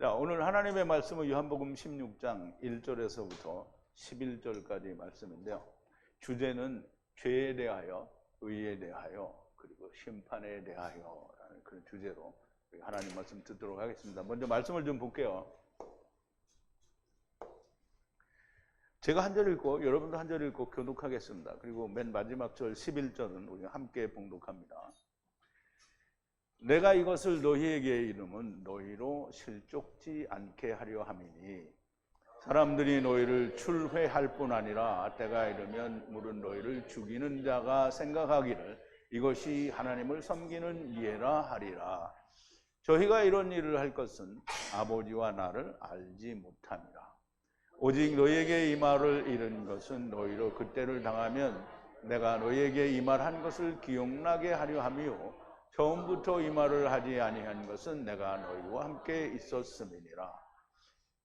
자, 오늘 하나님의 말씀은 요한복음 16장 1절에서부터 11절까지 말씀인데요. 주제는 죄에 대하여, 의에 대하여, 그리고 심판에 대하여라는 그런 주제로 하나님 말씀 듣도록 하겠습니다. 먼저 말씀을 좀 볼게요. 제가 한 절 읽고 여러분도 한 절 읽고 교독하겠습니다. 그리고 맨 마지막 절 11절은 우리가 함께 봉독합니다. 내가 이것을 너희에게 이름은 너희로 실족지 않게 하려 함이니 사람들이 너희를 출회할 뿐 아니라 때가 이르면 물은 너희를 죽이는 자가 생각하기를 이것이 하나님을 섬기는 이해라 하리라. 저희가 이런 일을 할 것은 아버지와 나를 알지 못함이라. 오직 너희에게 이 말을 이른 것은 너희로 그때를 당하면 내가 너희에게 이 말 한 것을 기억나게 하려 함이요 처음부터 이 말을 하지 아니한 것은 내가 너희와 함께 있었음이니라.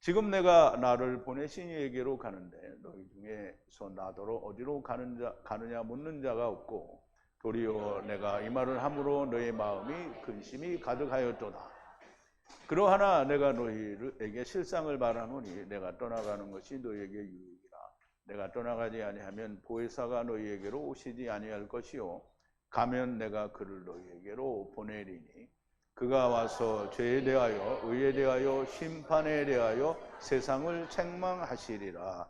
지금 내가 나를 보내신 이에게로 가는데 너희 중에서 나더러 어디로 가느냐 묻는 자가 없고 도리어 내가 이 말을 함으로 너희 마음이 근심이 가득하였도다. 그러하나 내가 너희에게 실상을 말하노니 내가 떠나가는 것이 너희에게 유익이라. 내가 떠나가지 아니하면 보혜사가 너희에게로 오시지 아니할 것이요 가면 내가 그를 너희에게로 보내리니 그가 와서 죄에 대하여 의에 대하여 심판에 대하여 세상을 책망하시리라.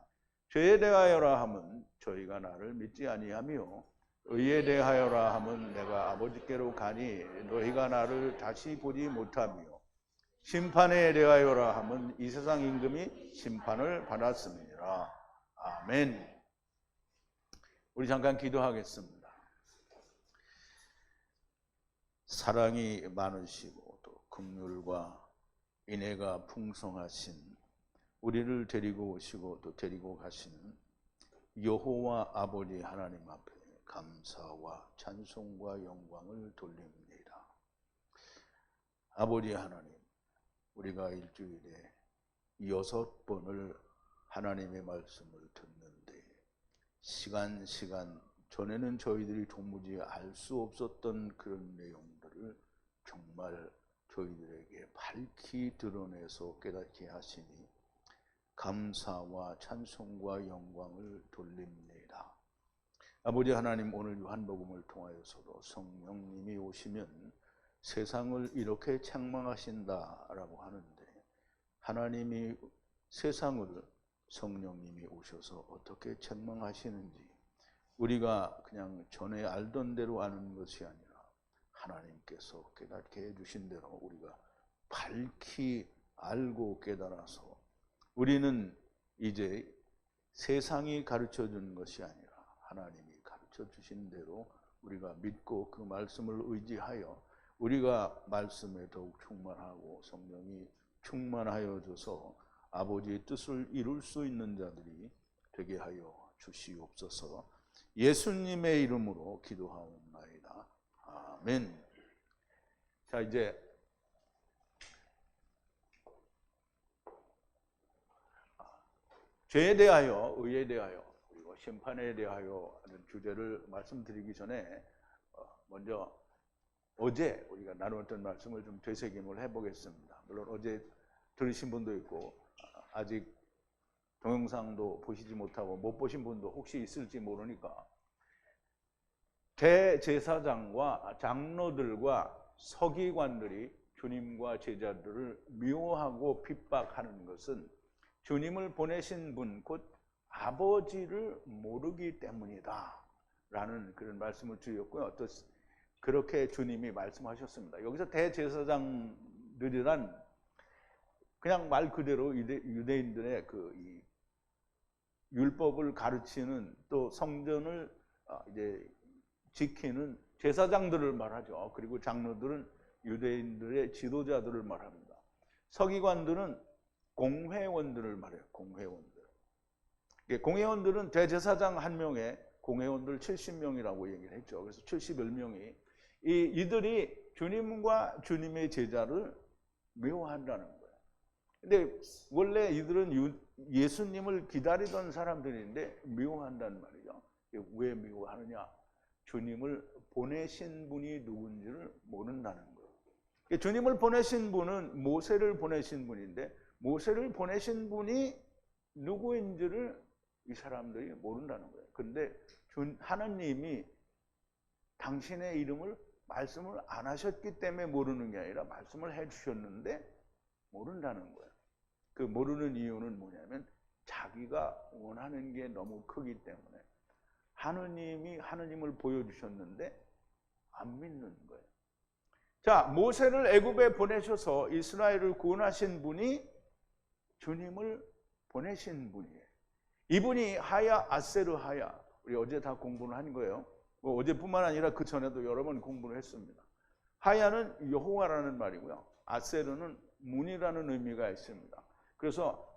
죄에 대하여라 함은 저희가 나를 믿지 아니하며 의에 대하여라 함은 내가 아버지께로 가니 너희가 나를 다시 보지 못하며 심판에 대하여라 함은 이 세상 임금이 심판을 받았음이니라. 아멘. 우리 잠깐 기도하겠습니다. 사랑이 많으시고 또 긍휼과 인애가 풍성하신 우리를 데리고 오시고 또 데리고 가시는 여호와 아버지 하나님 앞에 감사와 찬송과 영광을 돌립니다. 아버지 하나님, 우리가 일주일에 6번을 하나님의 말씀을 듣는데 시간 전에는 저희들이 도무지 알 수 없었던 그런 내용들을 정말 저희들에게 밝히 드러내서 깨닫게 하시니 감사와 찬송과 영광을 돌립니다. 아버지 하나님, 오늘 요한복음을 통하여서도 성령님이 오시면 세상을 이렇게 책망하신다라고 하는데 하나님이 세상을 성령님이 오셔서 어떻게 책망하시는지 우리가 그냥 전에 알던 대로 아는 것이 아니라 하나님께서 깨닫게 해주신 대로 우리가 밝히 알고 깨달아서 우리는 이제 세상이 가르쳐준 것이 아니라 하나님이 가르쳐주신 대로 우리가 믿고 그 말씀을 의지하여 우리가 말씀에 더욱 충만하고 성령이 충만하여 줘서 아버지의 뜻을 이룰 수 있는 자들이 되게 하여 주시옵소서. 예수님의 이름으로 기도하옵나이다. 아멘. 자, 이제 죄에 대하여, 의에 대하여, 그리고 심판에 대하여 하는 주제를 말씀드리기 전에 먼저 어제 우리가 나누었던 말씀을 좀 되새김을 해보겠습니다. 물론 어제 들으신 분도 있고 아직 동영상도 보시지 못하고 못 보신 분도 혹시 있을지 모르니까 대제사장과 장로들과 서기관들이 주님과 제자들을 미워하고 핍박하는 것은 주님을 보내신 분, 곧 아버지를 모르기 때문이다 라는 그런 말씀을 드렸고요. 또 그렇게 주님이 말씀하셨습니다. 여기서 대제사장들이란 그냥 말 그대로 유대인들의 이 율법을 가르치는 또 성전을 이제 지키는 제사장들을 말하죠. 그리고 장로들은 유대인들의 지도자들을 말합니다. 서기관들은 공회원들을 말해요. 공회원들은 대제사장 한 명에 공회원들 70명이라고 얘기를 했죠. 그래서 71명이 이들이 주님과 주님의 제자를 미워한다는 거예요. 근데 원래 이들은 예수님을 기다리던 사람들인데 미워한다는 말이죠. 왜 미워하느냐? 주님을 보내신 분이 누군지를 모른다는 거예요. 주님을 보내신 분은 모세를 보내신 분인데 모세를 보내신 분이 누구인지를 이 사람들이 모른다는 거예요. 그런데 하나님이 당신의 이름을 말씀을 안 하셨기 때문에 모르는 게 아니라 말씀을 해 주셨는데 모른다는 거예요. 그 모르는 이유는 뭐냐면 자기가 원하는 게 너무 크기 때문에 하느님이 하느님을 보여주셨는데 안 믿는 거예요. 자, 모세를 애굽에 보내셔서 이스라엘을 구원하신 분이 주님을 보내신 분이에요. 이분이 하야 아세르 하야. 우리 어제 다 공부를 한 거예요. 어제뿐만 아니라 그 전에도 여러 번 공부를 했습니다. 하야는 여호와라는 말이고요. 아세르는 문이라는 의미가 있습니다. 그래서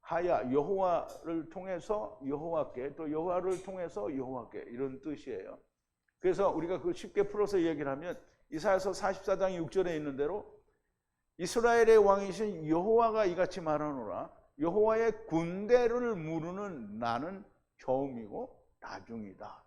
하야 여호와를 통해서 여호와께, 또 여호와를 통해서 여호와께, 이런 뜻이에요. 그래서 우리가 그 쉽게 풀어서 얘기를 하면 이사야서 44장 6절에 있는 대로 이스라엘의 왕이신 여호와가 이같이 말하노라. 여호와의 군대를 무르는 나는 처음이고 나중이다.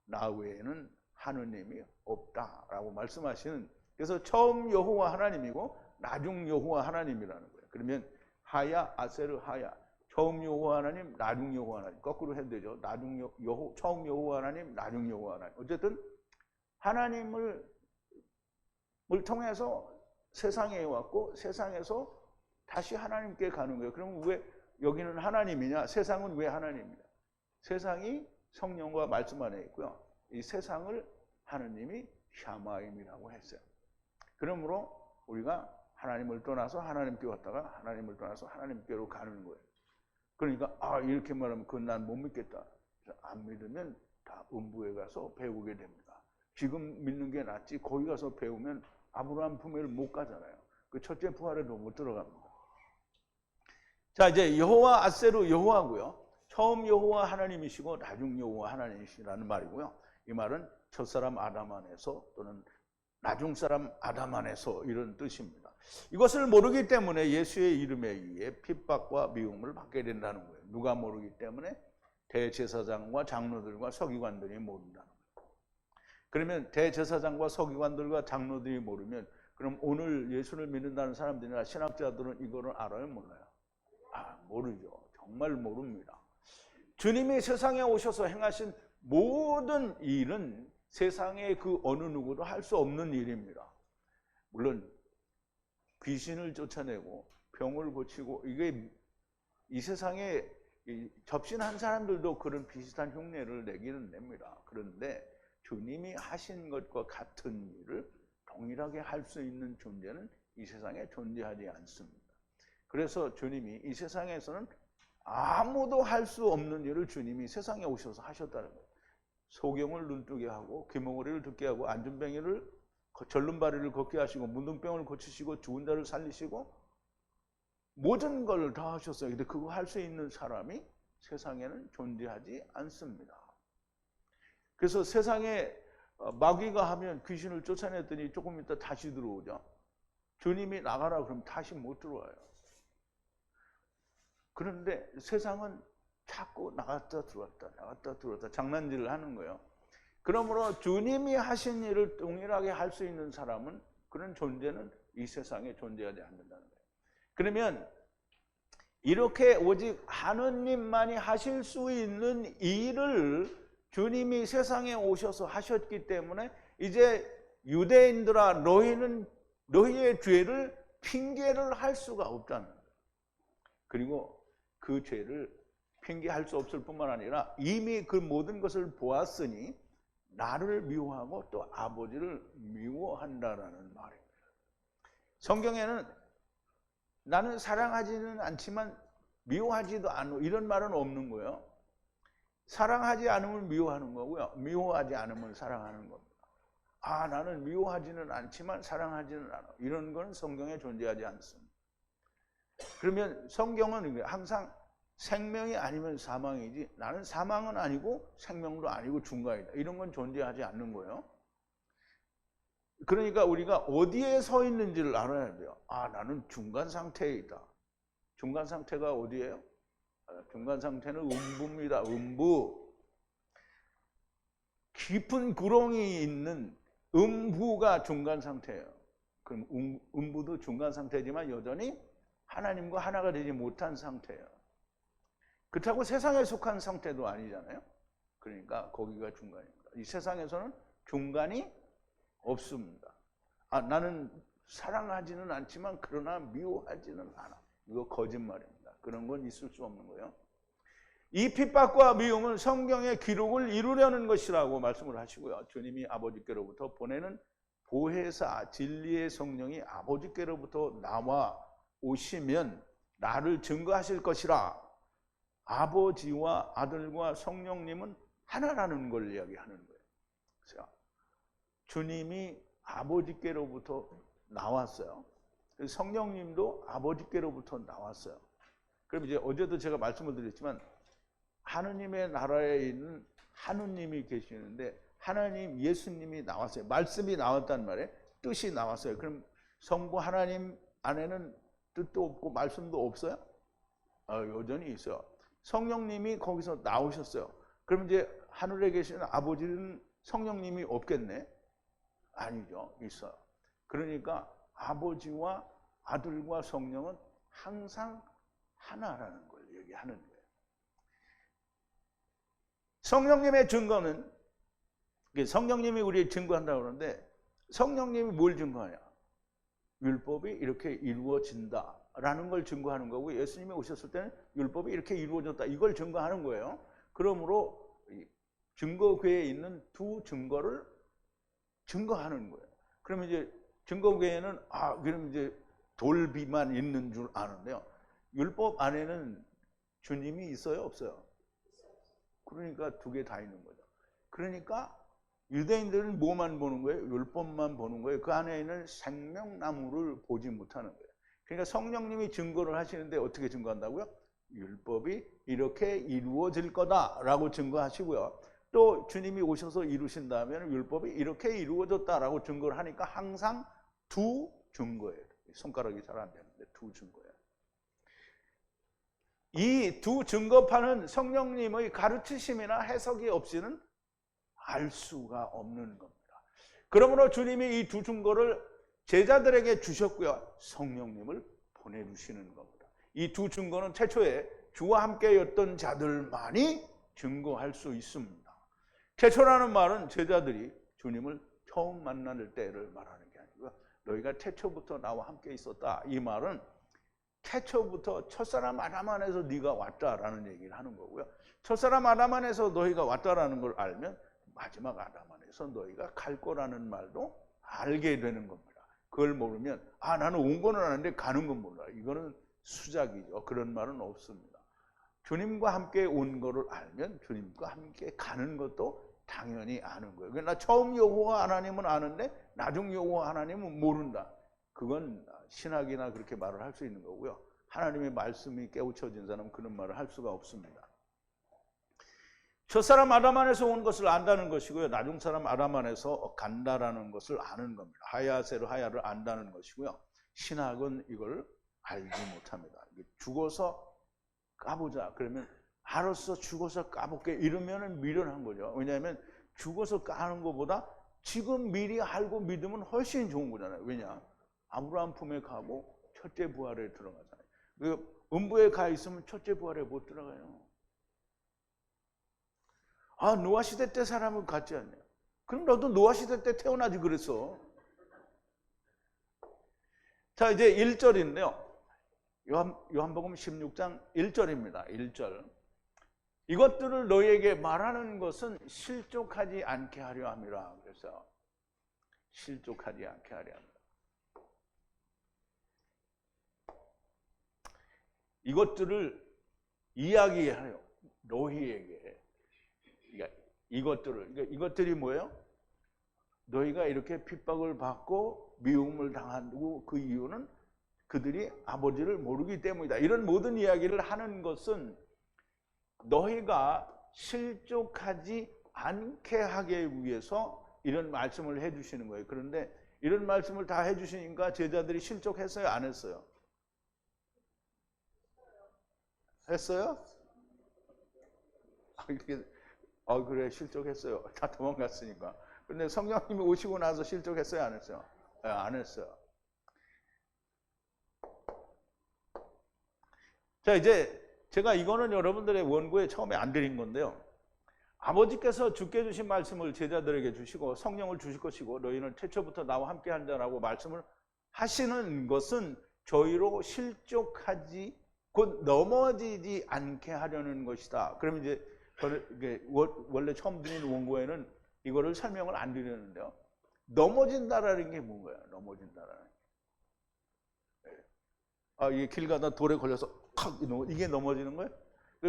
나 외에는 하느님이 없다라고 말씀하시는, 그래서 처음 여호와 하나님이고 나중 여호와 하나님이라는 거예요. 그러면 하야 아세르 하야, 처음 여호와 하나님, 나중 여호와 하나님. 거꾸로 해도 되죠. 처음 여호와 하나님, 나중 여호와 하나님. 어쨌든 하나님을 통해서 세상에 왔고 세상에서 다시 하나님께 가는 거예요. 그럼 왜 여기는 하나님이냐? 세상은 왜 하나님이냐? 세상이 성령과 말씀 안에 있고요. 이 세상을 하느님이 샤마임이라고 했어요. 그러므로 우리가 하나님을 떠나서 하나님께 왔다가 하나님을 떠나서 하나님께로 가는 거예요. 그러니까 이렇게 말하면 그건 난 못 믿겠다. 안 믿으면 다 음부에 가서 배우게 됩니다. 지금 믿는 게 낫지 거기 가서 배우면 아브라함 품에를 못 가잖아요. 그 첫째 부활에도 못 들어갑니다. 자, 이제 여호와 아세르 여호와고요. 처음 여호와 하나님이시고 나중 여호와 하나님이시라는 말이고요. 이 말은 첫사람 아담 안에서 또는 나중 사람 아담 안에서 이런 뜻입니다. 이것을 모르기 때문에 예수의 이름에 의해 핍박과 미움을 받게 된다는 거예요. 누가 모르기 때문에? 대제사장과 장로들과 서기관들이 모른다는 거예요. 그러면 대제사장과 서기관들과 장로들이 모르면 그럼 오늘 예수를 믿는다는 사람들이나 신학자들은 이거를 알아요? 몰라요? 모르죠. 정말 모릅니다. 주님이 세상에 오셔서 행하신 모든 일은 세상의 그 어느 누구도 할 수 없는 일입니다. 물론 귀신을 쫓아내고 병을 고치고 이게 이 세상에 접신한 사람들도 그런 비슷한 흉내를 내기는 냅니다. 그런데 주님이 하신 것과 같은 일을 동일하게 할 수 있는 존재는 이 세상에 존재하지 않습니다. 그래서 주님이 이 세상에서는 아무도 할 수 없는 일을 주님이 세상에 오셔서 하셨다는 거예요. 소경을 눈뜨게 하고 귀머거리를 듣게 하고 안전뱅이를 절름발이를 걷게 하시고 문둥병을 고치시고 죽은 자를 살리시고 모든 걸 다 하셨어요. 근데 그거 할 수 있는 사람이 세상에는 존재하지 않습니다. 그래서 세상에 마귀가 하면 귀신을 쫓아냈더니 조금 있다 다시 들어오죠. 주님이 나가라 그러면 다시 못 들어와요. 그런데 세상은 자꾸 나갔다 들어왔다 장난질을 하는 거예요. 그러므로 주님이 하신 일을 동일하게 할 수 있는 사람은, 그런 존재는 이 세상에 존재하지 않는다는 거예요. 그러면 이렇게 오직 하느님만이 하실 수 있는 일을 주님이 세상에 오셔서 하셨기 때문에 이제 유대인들아 너희는 너희의 죄를 핑계를 할 수가 없다는 거예요. 그리고 그 죄를 핑계할 수 없을 뿐만 아니라 이미 그 모든 것을 보았으니 나를 미워하고 또 아버지를 미워한다라는 말입니다. 성경에는 나는 사랑하지는 않지만 미워하지도 않고 이런 말은 없는 거예요. 사랑하지 않으면 미워하는 거고요. 미워하지 않으면 사랑하는 겁니다. 나는 미워하지는 않지만 사랑하지는 않아. 이런 건 성경에 존재하지 않습니다. 그러면 성경은 항상 생명이 아니면 사망이지 나는 사망은 아니고 생명도 아니고 중간이다. 이런 건 존재하지 않는 거예요. 그러니까 우리가 어디에 서 있는지를 알아야 돼요. 나는 중간 상태에 있다. 중간 상태가 어디예요? 중간 상태는 음부입니다. 음부. 깊은 구렁이 있는 음부가 중간 상태예요. 그럼 음부도 중간 상태지만 여전히 하나님과 하나가 되지 못한 상태예요. 그렇다고 세상에 속한 상태도 아니잖아요. 그러니까 거기가 중간입니다. 이 세상에서는 중간이 없습니다. 나는 사랑하지는 않지만 그러나 미워하지는 않아. 이거 거짓말입니다. 그런 건 있을 수 없는 거예요. 이 핍박과 미움은 성경의 기록을 이루려는 것이라고 말씀을 하시고요. 주님이 아버지께로부터 보내는 보혜사 진리의 성령이 아버지께로부터 나와 오시면 나를 증거하실 것이라. 아버지와 아들과 성령님은 하나라는 걸 이야기하는 거예요. 그래서 주님이 아버지께로부터 나왔어요. 성령님도 아버지께로부터 나왔어요. 그럼 이제 어제도 제가 말씀을 드렸지만 하느님의 나라에 있는 하느님이 계시는데 하나님 예수님이 나왔어요. 말씀이 나왔단 말이에요. 뜻이 나왔어요. 그럼 성부 하나님 안에는 뜻도 없고 말씀도 없어요? 여전히 있어요. 성령님이 거기서 나오셨어요. 그럼 이제 하늘에 계시는 아버지는 성령님이 없겠네? 아니죠. 있어요. 그러니까 아버지와 아들과 성령은 항상 하나라는 걸 얘기하는 거예요. 성령님의 증거는, 성령님이 우리를 증거한다고 그러는데 성령님이 뭘 증거하냐? 율법이 이렇게 이루어진다라는 걸 증거하는 거고, 예수님이 오셨을 때는 율법이 이렇게 이루어졌다 이걸 증거하는 거예요. 그러므로 증거궤에 있는 두 증거를 증거하는 거예요. 그러면 이제 증거궤에는 그럼 이제 돌비만 있는 줄 아는데요. 율법 안에는 주님이 있어요, 없어요? 그러니까 두 개 다 있는 거죠. 그러니까 유대인들은 뭐만 보는 거예요? 율법만 보는 거예요. 그 안에 있는 생명나무를 보지 못하는 거예요. 그러니까 성령님이 증거를 하시는데 어떻게 증거한다고요? 율법이 이렇게 이루어질 거다라고 증거하시고요. 또 주님이 오셔서 이루신다면 율법이 이렇게 이루어졌다라고 증거를 하니까 항상 두 증거예요. 손가락이 잘 안 되는데 두 증거예요. 이 두 증거판은 성령님의 가르치심이나 해석이 없이는 알 수가 없는 겁니다. 그러므로 주님이 이 두 증거를 제자들에게 주셨고요. 성령님을 보내주시는 겁니다. 이 두 증거는 최초에 주와 함께였던 자들만이 증거할 수 있습니다. 태초라는 말은 제자들이 주님을 처음 만날 때를 말하는 게 아니고요. 너희가 태초부터 나와 함께 있었다. 이 말은 태초부터 첫사람 아담 안에서 네가 왔다라는 얘기를 하는 거고요. 첫사람 아담 안에서 너희가 왔다라는 걸 알면 마지막 아담 안에서 너희가 갈 거라는 말도 알게 되는 겁니다. 그걸 모르면 나는 온 거는 아는데 가는 건 몰라. 이거는 수작이죠. 그런 말은 없습니다. 주님과 함께 온 거를 알면 주님과 함께 가는 것도 당연히 아는 거예요. 그러니까 처음 여호와 하나님은 아는데 나중 여호와 하나님은 모른다. 그건 신학이나 그렇게 말을 할 수 있는 거고요. 하나님의 말씀이 깨우쳐진 사람은 그런 말을 할 수가 없습니다. 첫사람 아담 안에서 온 것을 안다는 것이고요. 나중 사람 아담 안에서 간다라는 것을 아는 겁니다. 하야세로 하야를 안다는 것이고요. 신학은 이걸 알지 못합니다. 죽어서 까보자. 그러면 알았어, 죽어서 까볼게. 이러면 미련한 거죠. 왜냐하면 죽어서 까는 것보다 지금 미리 알고 믿으면 훨씬 좋은 거잖아요. 왜냐? 아브라함 품에 가고 첫째 부활에 들어가잖아요. 음부에 가 있으면 첫째 부활에 못 들어가요. 노아 시대 때 사람은 같지 않냐? 그럼 너도 노아 시대 때 태어나지 그랬어. 자, 이제 1절인데요. 요한복음 16장 1절입니다. 1절. 이것들을 너희에게 말하는 것은 실족하지 않게 하려 함이라. 그래서 실족하지 않게 하려 합니다. 이것들을 이야기하여 너희에게. 이것들이 뭐예요? 너희가 이렇게 핍박을 받고 미움을 당하고 그 이유는 그들이 아버지를 모르기 때문이다. 이런 모든 이야기를 하는 것은 너희가 실족하지 않게 하기 위해서 이런 말씀을 해주시는 거예요. 그런데 이런 말씀을 다 해주시니까 제자들이 실족했어요? 안 했어요? 했어요? 그래, 실족했어요. 다 도망갔으니까. 근데 성령님이 오시고 나서 실족했어요? 안 했어요? 안 했어요. 자, 이제 제가 이거는 여러분들의 원고에 처음에 안 드린 건데요. 아버지께서 주께 주신 말씀을 제자들에게 주시고 성령을 주실 것이고 너희는 태초부터 나와 함께 한다라고 말씀을 하시는 것은 저희로 실족하지 곧 넘어지지 않게 하려는 것이다. 그럼 이제 원래 처음 드린 원고에는 이거를 설명을 안 드렸는데요. 넘어진다라는 게 뭔가요? 넘어진다라는 게. 이게 길 가다 돌에 걸려서 이게 넘어지는 거예요?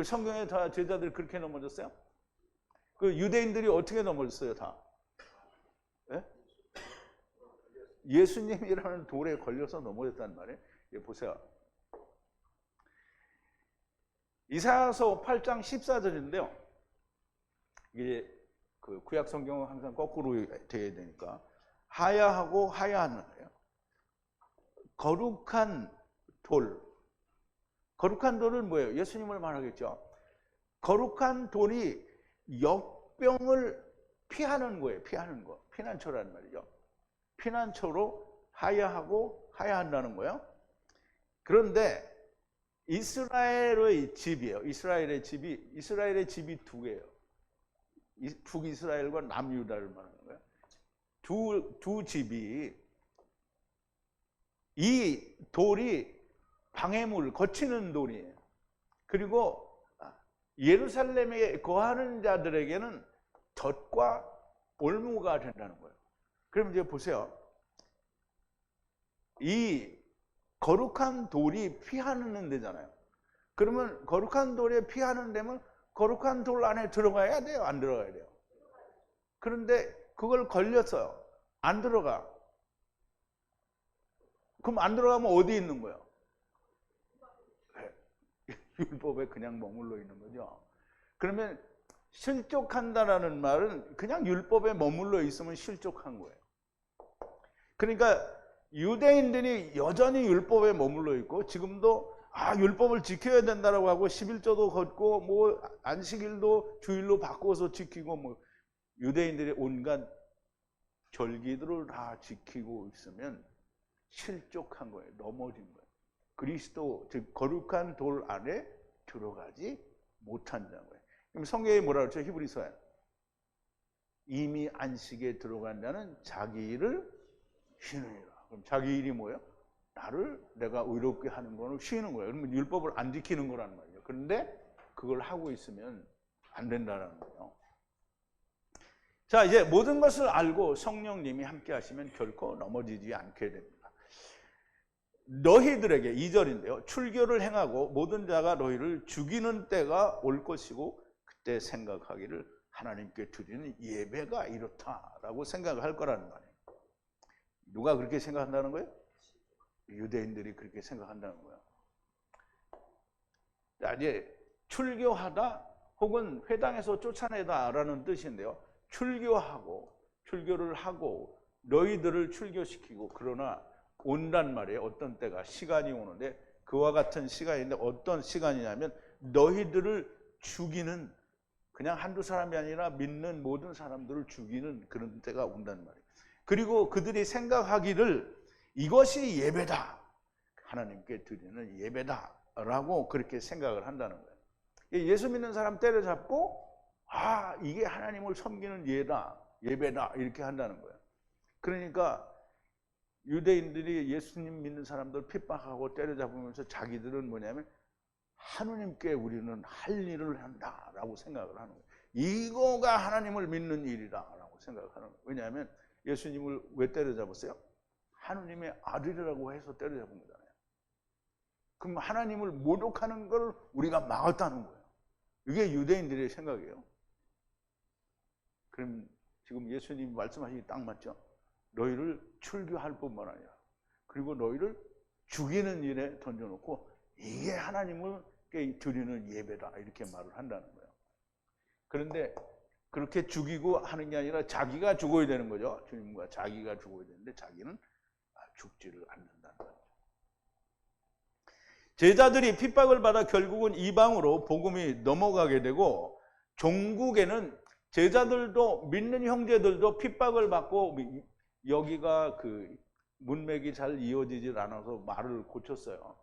성경에 다 제자들이 그렇게 넘어졌어요? 그 유대인들이 어떻게 넘어졌어요, 다? 예? 예수님이라는 돌에 걸려서 넘어졌단 말이에요. 보세요. 이사야서 8장 14절인데요. 이게 그 구약 성경은 항상 거꾸로 돼야 되니까 하야하고 하야한 거예요. 거룩한 돌. 거룩한 돌은 뭐예요? 예수님을 말하겠죠. 거룩한 돌이 역병을 피하는 거예요. 피하는 거. 피난처라는 말이죠. 피난처로 하야하고 하야한다는 거예요. 그런데 이스라엘의 집이에요. 이스라엘의 집이 두 개예요. 북이스라엘과 남유다를 말하는 거예요. 두 집이 이 돌이 방해물, 거치는 돌이에요. 그리고 예루살렘에 거하는 자들에게는 덫과 올무가 된다는 거예요. 그럼 이제 보세요. 이 거룩한 돌이 피하는 데잖아요. 그러면 거룩한 돌에 피하는 데면 거룩한 돌 안에 들어가야 돼요? 안 들어가야 돼요? 그런데 그걸 걸렸어요. 안 들어가. 그럼 안 들어가면 어디 있는 거예요? 율법에 그냥 머물러 있는 거죠. 그러면 실족한다라는 말은 그냥 율법에 머물러 있으면 실족한 거예요. 그러니까 유대인들이 여전히 율법에 머물러 있고 지금도 율법을 지켜야 된다라고 하고 11조도 걷고 뭐 안식일도 주일로 바꿔서 지키고 뭐 유대인들이 온갖 절기들을 다 지키고 있으면 실족한 거예요. 넘어진 거예요. 그리스도 즉 거룩한 돌 안에 들어가지 못한다는 거예요. 그럼 성경에 뭐라 그러죠? 히브리서에 이미 안식에 들어간 자는 자기 일을 쉬느니라. 그럼 자기 일이 뭐예요? 나를 내가 의롭게 하는 거는 쉬는 거예요. 그러면 율법을 안 지키는 거라는 말이에요. 그런데 그걸 하고 있으면 안 된다는 거예요. 자, 이제 모든 것을 알고 성령님이 함께 하시면 결코 넘어지지 않게 됩니다. 너희들에게 2절인데요. 출교를 행하고 모든 자가 너희를 죽이는 때가 올 것이고 그때 생각하기를 하나님께 드리는 예배가 이렇다라고 생각할 거라는 말이에요. 누가 그렇게 생각한다는 거예요? 유대인들이 그렇게 생각한다는 거예요. 자, 이제 출교하다 혹은 회당에서 쫓아내다라는 뜻인데요. 출교를 하고 너희들을 출교시키고 그러나 온단 말이에요. 어떤 때가 시간이 오는데 그와 같은 시간인데 어떤 시간이냐면 너희들을 죽이는 그냥 한두 사람이 아니라 믿는 모든 사람들을 죽이는 그런 때가 온단 말이에요. 그리고 그들이 생각하기를 이것이 예배다. 하나님께 드리는 예배다라고 그렇게 생각을 한다는 거예요. 예수 믿는 사람 때려잡고 이게 하나님을 섬기는 예배다 이렇게 한다는 거예요. 그러니까 유대인들이 예수님 믿는 사람들 핍박하고 때려잡으면서 자기들은 뭐냐면 하나님께 우리는 할 일을 한다라고 생각을 하는 거예요. 이거가 하나님을 믿는 일이다라고 생각하는 거예요. 왜냐하면 예수님을 왜 때려잡았어요? 하나님의 아들이라고 해서 때려잡은 거잖아요. 그럼 하나님을 모독하는 걸 우리가 막았다는 거예요. 이게 유대인들의 생각이에요. 그럼 지금 예수님이 말씀하시기 딱 맞죠? 너희를 출교할 뿐만 아니라 그리고 너희를 죽이는 일에 던져놓고 이게 하나님께 드리는 예배다 이렇게 말을 한다는 거예요. 그런데 그렇게 죽이고 하는 게 아니라 자기가 죽어야 되는 거죠. 주님과 자기가 죽어야 되는데 자기는 죽지를 않는다는 거죠. 제자들이 핍박을 받아 결국은 이방으로 복음이 넘어가게 되고 종국에는 제자들도 믿는 형제들도 핍박을 받고 여기가 그 문맥이 잘 이어지질 않아서 말을 고쳤어요.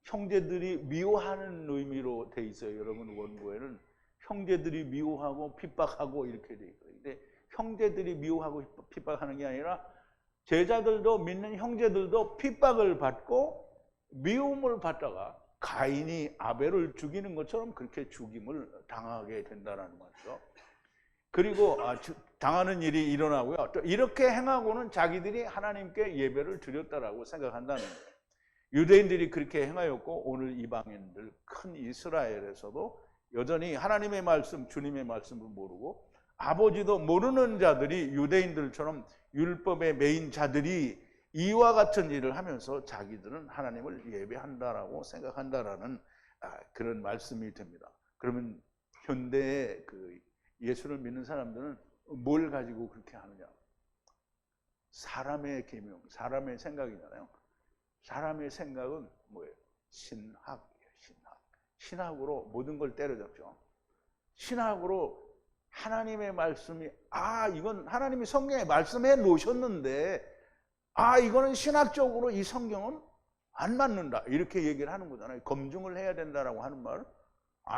형제들이 미워하는 의미로 돼 있어요. 여러분 원고에는 형제들이 미워하고 핍박하고 이렇게 돼 있어요. 근데 형제들이 미워하고 핍박하는 게 아니라 제자들도 믿는 형제들도 핍박을 받고 미움을 받다가 가인이 아벨을 죽이는 것처럼 그렇게 죽임을 당하게 된다는 거죠. 그리고 당하는 일이 일어나고요. 또 이렇게 행하고는 자기들이 하나님께 예배를 드렸다라고 생각한다는 거예요. 유대인들이 그렇게 행하였고 오늘 이방인들 큰 이스라엘에서도 여전히 하나님의 말씀, 주님의 말씀을 모르고 아버지도 모르는 자들이 유대인들처럼 율법의 매인 자들이 이와 같은 일을 하면서 자기들은 하나님을 예배한다라고 생각한다라는 그런 말씀이 됩니다. 그러면 현대의 그 예수를 믿는 사람들은 뭘 가지고 그렇게 하느냐? 사람의 계명, 사람의 생각이잖아요. 사람의 생각은 뭐예요? 신학이에요, 신학. 신학으로 모든 걸 때려잡죠. 신학으로 하나님의 말씀이 이건 하나님이 성경에 말씀해 놓으셨는데 이거는 신학적으로 이 성경은 안 맞는다 이렇게 얘기를 하는 거잖아요. 검증을 해야 된다라고 하는 말은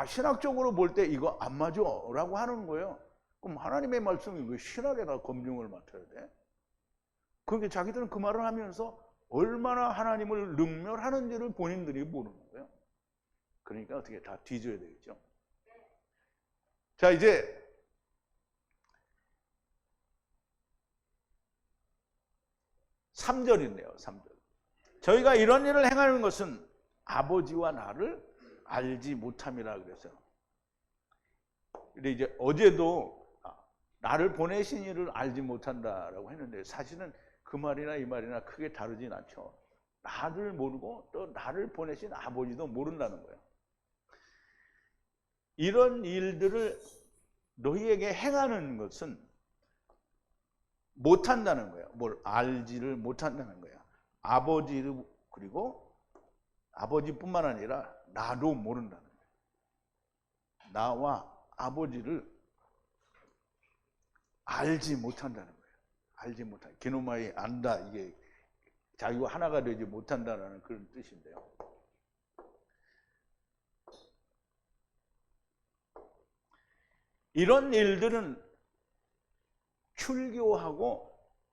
신학적으로 볼 때 이거 안 맞아 라고 하는 거예요. 그럼 하나님의 말씀이 왜 신학에다 검증을 맡아야 돼? 그러니까 자기들은 그 말을 하면서 얼마나 하나님을 능멸하는지를 본인들이 모르는 거예요. 그러니까 어떻게 다 뒤져야 되겠죠. 자, 이제 3절인데요. 3절. 저희가 이런 일을 행하는 것은 아버지와 나를 알지 못함이라 그랬어요. 근데 이제 어제도 나를 보내신 이를 알지 못한다라고 했는데 사실은 그 말이나 이 말이나 크게 다르진 않죠. 나를 모르고 또 나를 보내신 아버지도 모른다는 거예요. 이런 일들을 너희에게 행하는 것은 못한다는 거예요. 뭘 알지를 못한다는 거예요. 아버지를 그리고 아버지뿐만 아니라 나도 모른다는 거예요. 나와 아버지를 알지 못한다는 거예요. 알지 못한다. 기노마이 안다. 이게 자기와 하나가 되지 못한다는 그런 뜻인데요. 이런 일들은 출교하고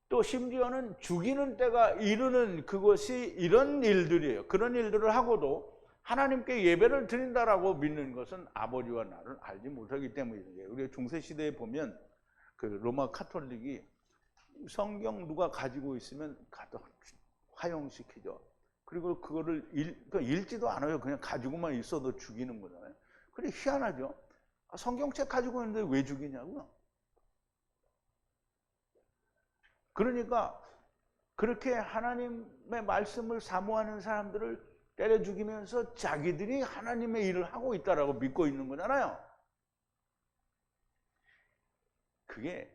또 심지어는 죽이는 때가 이르는 그것이 이런 일들이에요. 그런 일들을 하고도 하나님께 예배를 드린다라고 믿는 것은 아버지와 나를 알지 못하기 때문이에요. 우리 중세시대에 보면 그 로마 카톨릭이 성경 누가 가지고 있으면 갖다 화형시키죠. 그리고 그거를 읽지도 않아요. 그냥 가지고만 있어도 죽이는 거잖아요. 그래 희한하죠. 성경책 가지고 있는데 왜 죽이냐고요. 그러니까 그렇게 하나님의 말씀을 사모하는 사람들을 때려 죽이면서 자기들이 하나님의 일을 하고 있다라고 믿고 있는 거잖아요. 그게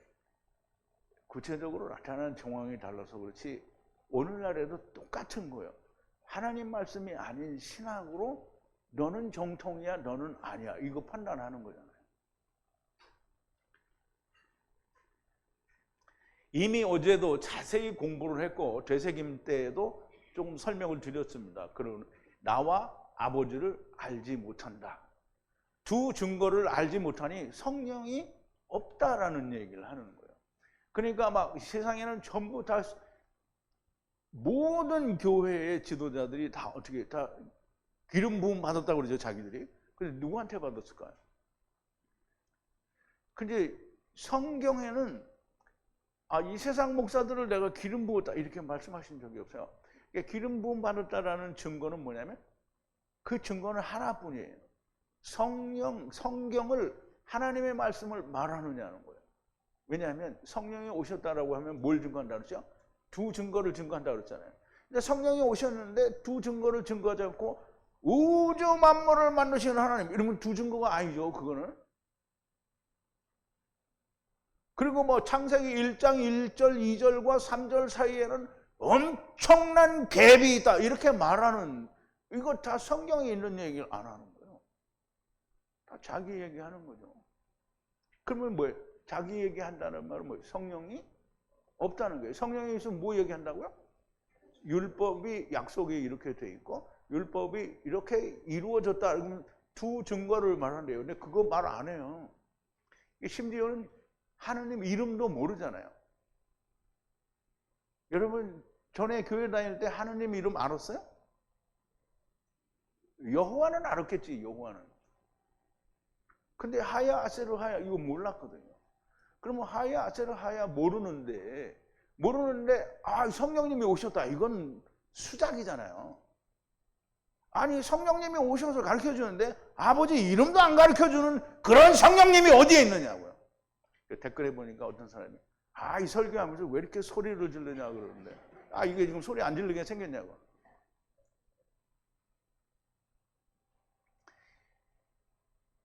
구체적으로 나타나는 정황이 달라서 그렇지 오늘날에도 똑같은 거예요. 하나님 말씀이 아닌 신학으로 너는 정통이야, 너는 아니야. 이거 판단하는 거잖아요. 이미 어제도 자세히 공부를 했고 되새김 때에도 조금 설명을 드렸습니다. 그런 나와 아버지를 알지 못한다. 두 증거를 알지 못하니 성령이 없다라는 얘기를 하는 거예요. 그러니까 막 세상에는 전부 다 모든 교회의 지도자들이 다 어떻게 다 기름 부음 받았다고 그러죠, 자기들이. 근데 누구한테 받았을까요? 근데 성경에는 이 세상 목사들을 내가 기름 부었다 이렇게 말씀하신 적이 없어요. 그러니까 기름 부음 받았다라는 증거는 뭐냐면 그 증거는 하나뿐이에요. 성경을 하나님의 말씀을 말하느냐는 거예요. 왜냐하면 성령이 오셨다라고 하면 뭘 증거한다 그랬죠? 두 증거를 증거한다 그랬잖아요. 근데 성령이 오셨는데 두 증거를 증거하지 않고 우주 만물을 만드시는 하나님 이러면 두 증거가 아니죠. 그거는. 그리고 뭐 창세기 1장 1절 2절과 3절 사이에는 엄청난 갭이 있다 이렇게 말하는 이거 다 성경에 있는 얘기를 안 하는 거예요. 다 자기 얘기하는 거죠. 그러면 뭐예요? 자기 얘기한다는 말은 뭐예요? 성령이 없다는 거예요. 성령이 있으면 뭐 얘기한다고요? 율법이 약속이 이렇게 돼 있고 율법이 이렇게 이루어졌다. 그러면 두 증거를 말한대요. 근데 그거 말 안 해요. 심지어는 하느님 이름도 모르잖아요. 여러분 전에 교회 다닐 때 하느님 이름 알았어요? 여호와는 알았겠지. 여호와는. 근데 하야 아세르 하야 이거 몰랐거든요. 그러면 하야 아세르 하야 모르는데 성령님이 오셨다. 이건 수작이잖아요. 아니 성령님이 오셔서 가르쳐주는데 아버지 이름도 안 가르쳐주는 그런 성령님이 어디에 있느냐고요. 댓글에 보니까 어떤 사람이 이 설교하면서 왜 이렇게 소리를 지르냐 그러는데 이게 지금 소리 안 지르게 생겼냐고.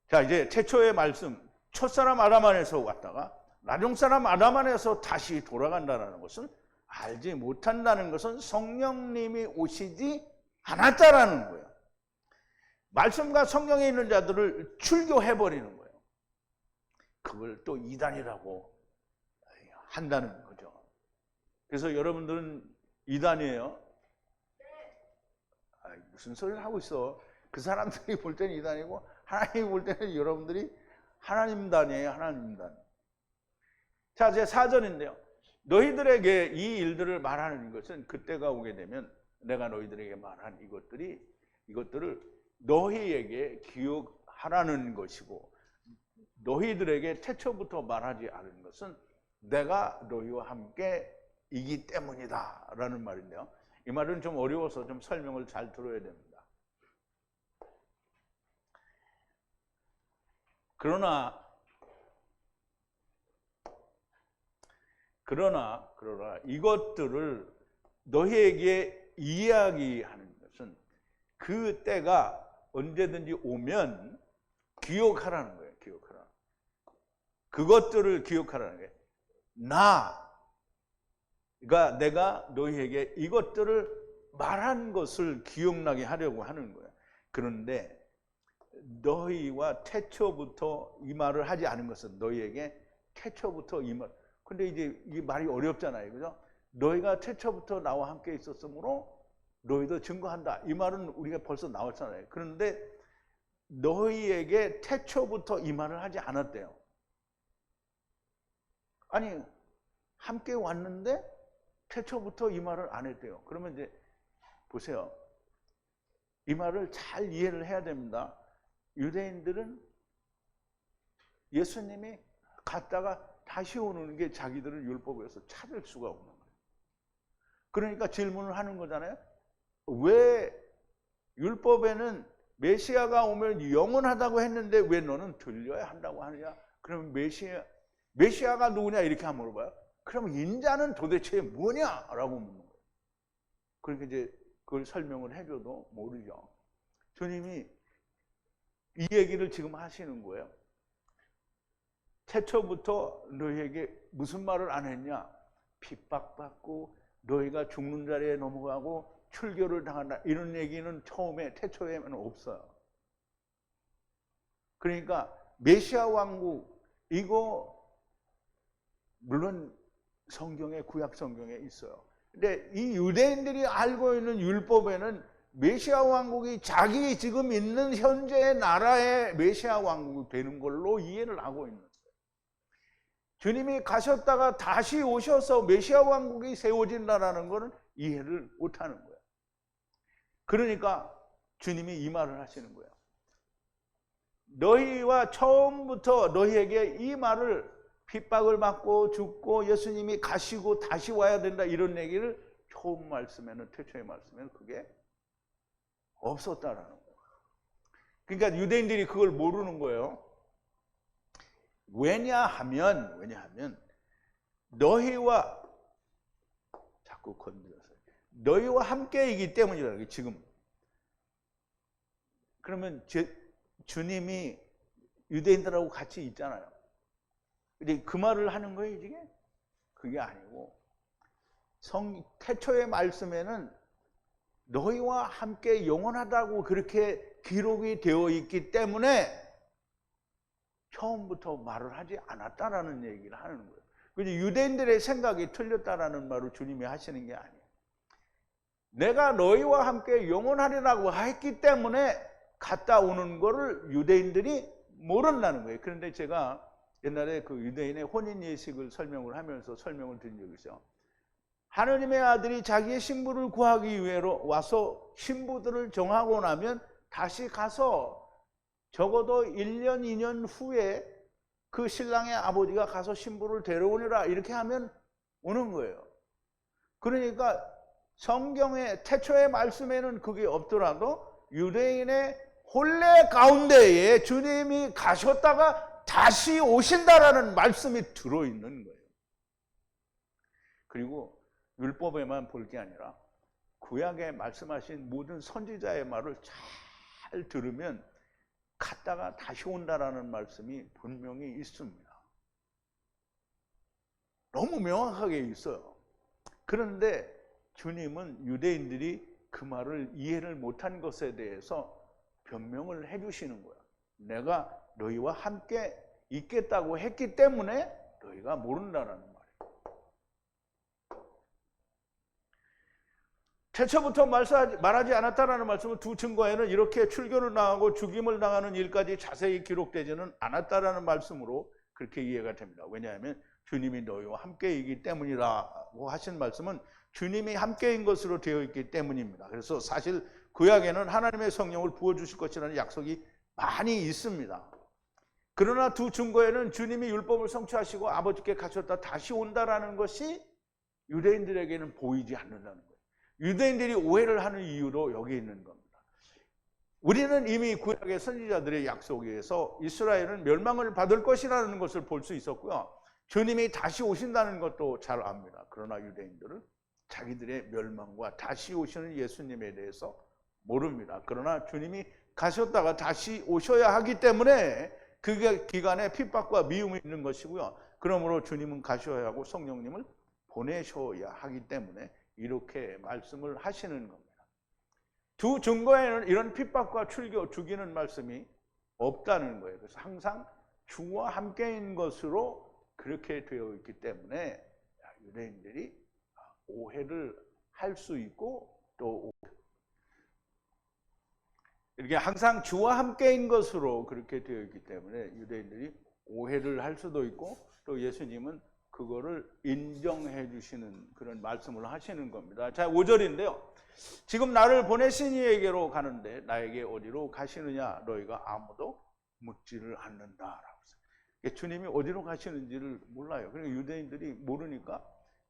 자, 이제 최초의 말씀, 첫사람 아담 안에서 왔다가 나중사람 아담 안에서 다시 돌아간다는 것은 알지 못한다는 것은 성령님이 오시지 않았다라는 거예요. 말씀과 성령에 있는 자들을 출교해버리는 거예요. 그걸 또 이단이라고 한다는 거죠. 그래서 여러분들은 이단이에요? 무슨 소리를 하고 있어. 그 사람들이 볼 때는 이단이고 하나님이 볼 때는 여러분들이 하나님단이에요. 하나님단. 자, 제 4절인데요. 너희들에게 이 일들을 말하는 것은 그때가 오게 되면 내가 너희들에게 말한 이것들을 너희에게 기억하라는 것이고 너희들에게 태초부터 말하지 않은 것은 내가 너희와 함께 이기 때문이다 라는 말인데요. 이 말은 좀 어려워서 좀 설명을 잘 들어야 됩니다. 그러나 이것들을 너희에게 이야기하는 것은 그 때가 언제든지 오면 기억하라는 거예요. 기억하라. 그것들을 기억하라는 거예요. 그러니까 내가 너희에게 이것들을 말한 것을 기억나게 하려고 하는 거예요. 그런데 너희와 태초부터 이 말을 하지 않은 것은 너희에게 태초부터 이 말. 근데 이제 이 말이 어렵잖아요. 그죠? 너희가 태초부터 나와 함께 있었으므로 너희도 증거한다. 이 말은 우리가 벌써 나왔잖아요. 그런데 너희에게 태초부터 이 말을 하지 않았대요. 아니, 함께 왔는데 태초부터 이 말을 안 했대요. 그러면 이제 보세요. 이 말을 잘 이해를 해야 됩니다. 유대인들은 예수님이 갔다가 다시 오는 게 자기들을 율법에서 찾을 수가 없는 거예요. 그러니까 질문을 하는 거잖아요. 왜 율법에는 메시아가 오면 영원하다고 했는데 왜 너는 들려야 한다고 하느냐? 그러면 메시아가 누구냐 이렇게 한번 물어봐요. 그러면 인자는 도대체 뭐냐라고 묻는 거예요. 그러니까 이제 그걸 설명을 해줘도 모르죠. 주님이 이 얘기를 지금 하시는 거예요. 태초부터 너희에게 무슨 말을 안 했냐? 핍박받고 너희가 죽는 자리에 넘어가고 출교를 당한다. 이런 얘기는 태초에는 없어요. 그러니까 메시아 왕국 이거 물론 성경에 구약 성경에 있어요. 근데 이 유대인들이 알고 있는 율법에는 메시아 왕국이 자기 지금 있는 현재의 나라의 메시아 왕국이 되는 걸로 이해를 하고 있는 거예요. 주님이 가셨다가 다시 오셔서 메시아 왕국이 세워진다는 것은 이해를 못하는 거예요. 그러니까 주님이 이 말을 하시는 거예요. 너희와 처음부터 너희에게 이 말을 핍박을 받고 죽고 예수님이 가시고 다시 와야 된다 이런 얘기를 처음 말씀에는 태초의 말씀에는 그게 없었다라는 거예요. 그러니까 유대인들이 그걸 모르는 거예요. 왜냐하면 너희와 자꾸 건드려서 너희와 함께이기 때문이라는 게 지금. 그러면 주님이 유대인들하고 같이 있잖아요. 근데 그 말을 하는 거예요, 이게? 그게 아니고 태초의 말씀에는 너희와 함께 영원하다고 그렇게 기록이 되어 있기 때문에 처음부터 말을 하지 않았다라는 얘기를 하는 거예요. 근데 유대인들의 생각이 틀렸다라는 말을 주님이 하시는 게 아니에요. 내가 너희와 함께 영원하리라고 했기 때문에 갔다 오는 거를 유대인들이 모른다는 거예요. 그런데 제가 옛날에 그 유대인의 혼인 예식을 설명을 하면서 설명을 드린 적이 있어요. 하느님의 아들이 자기의 신부를 구하기 위해로 와서 신부들을 정하고 나면 다시 가서 적어도 1년, 2년 후에 그 신랑의 아버지가 가서 신부를 데려오니라 이렇게 하면 오는 거예요. 그러니까 성경의 태초의 말씀에는 그게 없더라도 유대인의 혼례 가운데에 주님이 가셨다가 다시 오신다라는 말씀이 들어있는 거예요. 그리고 율법에만 볼 게 아니라 구약에 말씀하신 모든 선지자의 말을 잘 들으면 갔다가 다시 온다라는 말씀이 분명히 있습니다. 너무 명확하게 있어요. 그런데 주님은 유대인들이 그 말을 이해를 못한 것에 대해서 변명을 해주시는 거야. 내가 너희와 함께 있겠다고 했기 때문에 너희가 모른다라는 말이에요. 태초부터 말하지 않았다라는 말씀은 두 증거에는 이렇게 출교를 당하고 죽임을 당하는 일까지 자세히 기록되지는 않았다라는 말씀으로 그렇게 이해가 됩니다. 왜냐하면 주님이 너희와 함께이기 때문이라고 하신 말씀은 주님이 함께인 것으로 되어 있기 때문입니다. 그래서 사실 구약에는 하나님의 성령을 부어주실 것이라는 약속이 많이 있습니다. 그러나 두 증거에는 주님이 율법을 성취하시고 아버지께 가셨다 다시 온다라는 것이 유대인들에게는 보이지 않는다는 거예요. 유대인들이 오해를 하는 이유로 여기 있는 겁니다. 우리는 이미 구약의 선지자들의 약속에 의해서 이스라엘은 멸망을 받을 것이라는 것을 볼 수 있었고요. 주님이 다시 오신다는 것도 잘 압니다. 그러나 유대인들은 자기들의 멸망과 다시 오시는 예수님에 대해서 모릅니다. 그러나 주님이 가셨다가 다시 오셔야 하기 때문에 그 기간에 핍박과 미움이 있는 것이고요. 그러므로 주님은 가셔야 하고 성령님을 보내셔야 하기 때문에 이렇게 말씀을 하시는 겁니다. 두 증거에는 이런 핍박과 출교, 죽이는 말씀이 없다는 거예요. 그래서 항상 주와 함께인 것으로 그렇게 되어 있기 때문에 유대인들이 오해를 할 수 있고 또 이렇게 항상 주와 함께인 것으로 그렇게 되어 있기 때문에 유대인들이 오해를 할 수도 있고 또 예수님은 그거를 인정해 주시는 그런 말씀을 하시는 겁니다. 자, 5절인데요. 지금 나를 보내신 이에게로 가는데 나에게 어디로 가시느냐 너희가 아무도 묻지를 않는다라고 했어요. 주님이 어디로 가시는지를 몰라요. 그러니까 유대인들이 모르니까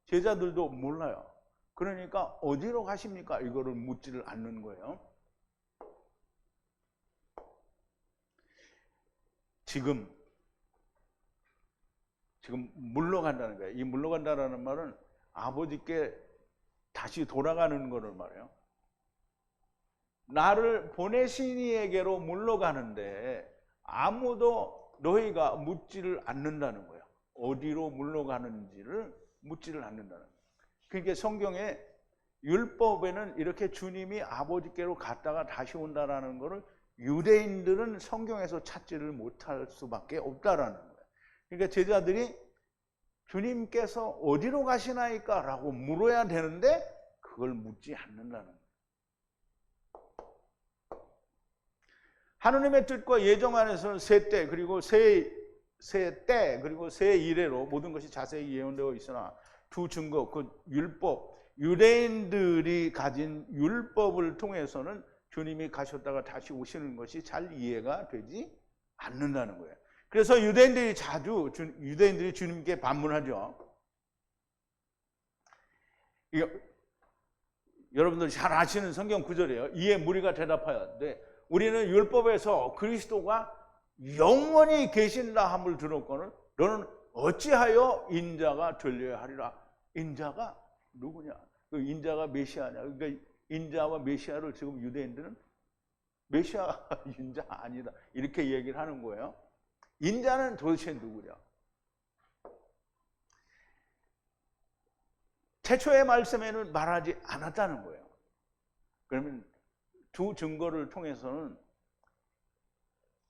제자들도 몰라요. 그러니까 어디로 가십니까? 이거를 묻지를 않는 거예요. 지금 물러간다는 거예요. 이 물러간다라는 말은 아버지께 다시 돌아가는 거를 말해요. 나를 보내신 이에게로 물러가는데 아무도 너희가 묻지를 않는다는 거예요. 어디로 물러가는지를 묻지를 않는다는 거예요. 그러니까 성경에 율법에는 이렇게 주님이 아버지께로 갔다가 다시 온다라는 거를 유대인들은 성경에서 찾지를 못할 수밖에 없다라는 거예요. 그러니까 제자들이 주님께서 어디로 가시나이까? 라고 물어야 되는데 그걸 묻지 않는다는 거예요. 하느님의 뜻과 예정 안에서는 새 때 그리고 새 때 그리고 새 이래로 모든 것이 자세히 예언되어 있으나 두 증거, 그 율법, 유대인들이 가진 율법을 통해서는 주님이 가셨다가 다시 오시는 것이 잘 이해가 되지 않는다는 거예요. 그래서 유대인들이 주님께 반문하죠. 이거 여러분들이 잘 아시는 성경 구절이에요. 이에 무리가 대답하였는데 우리는 율법에서 그리스도가 영원히 계신다 함을 들었거늘 너는 어찌하여 인자가 되려야 하리라. 인자가 누구냐? 그 인자가 메시아냐? 그러니까 인자와 메시아를 지금 유대인들은 메시아 인자 아니다 이렇게 얘기를 하는 거예요. 인자는 도대체 누구냐? 태초의 말씀에는 말하지 않았다는 거예요. 그러면 두 증거를 통해서는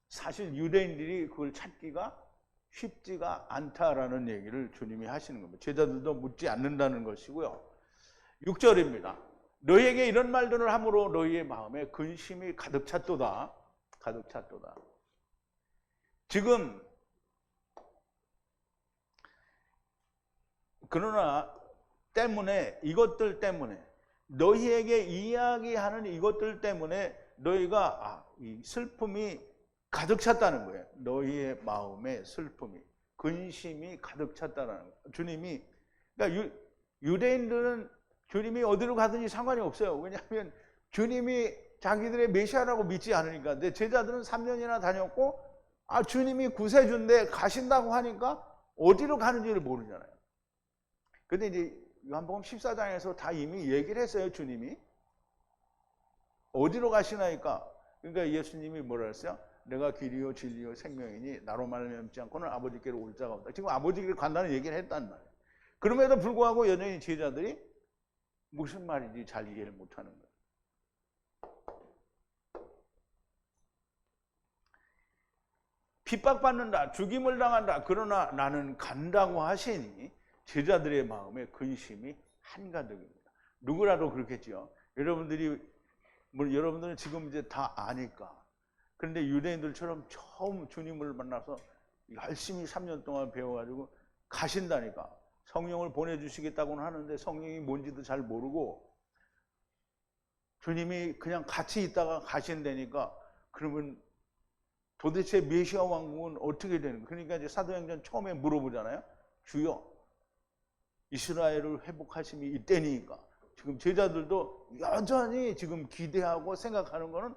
사실 유대인들이 그걸 찾기가 쉽지가 않다라는 얘기를 주님이 하시는 겁니다. 제자들도 묻지 않는다는 것이고요. 6절입니다. 너희에게 이런 말들을 함으로 너희의 마음에 근심이 가득 찼도다. 가득 찼도다. 지금 그러나 때문에, 이것들 때문에, 너희에게 이야기하는 이것들 때문에 너희가 이 슬픔이 가득 찼다는 거예요. 너희의 마음에 슬픔이, 근심이 가득 찼다는 거예요. 주님이, 그러니까 유대인들은 주님이 어디로 가든지 상관이 없어요. 왜냐하면 주님이 자기들의 메시아라고 믿지 않으니까. 근데 제자들은 3년이나 다녔고 주님이 구세주인데 가신다고 하니까 어디로 가는지를 모르잖아요. 근데 이제 요한복음 14장에서 다 이미 얘기를 했어요. 주님이 어디로 가시나니까. 그러니까 예수님이 뭐라 했어요? 내가 길이요 진리요 생명이니 나로 말미암지 않고는 아버지께로 올 자가 없다. 지금 아버지께로 간다는 얘기를 했단 말이에요. 그럼에도 불구하고 여전히 제자들이 무슨 말인지 잘 이해를 못하는 거예요. 핍박받는다, 죽임을 당한다, 그러나 나는 간다고 하시니 제자들의 마음에 근심이 한가득입니다. 누구라도 그렇겠죠. 여러분들은 지금 이제 다 아니까. 그런데 유대인들처럼 처음 주님을 만나서 열심히 3년 동안 배워가지고 가신다니까. 성령을 보내주시겠다고는 하는데 성령이 뭔지도 잘 모르고 주님이 그냥 같이 있다가 가신다니까. 그러면 도대체 메시아 왕국은 어떻게 되는 거예요? 그러니까 이제 사도행전 처음에 물어보잖아요. 주여, 이스라엘을 회복하심이 이때니까. 지금 제자들도 여전히 지금 기대하고 생각하는 거는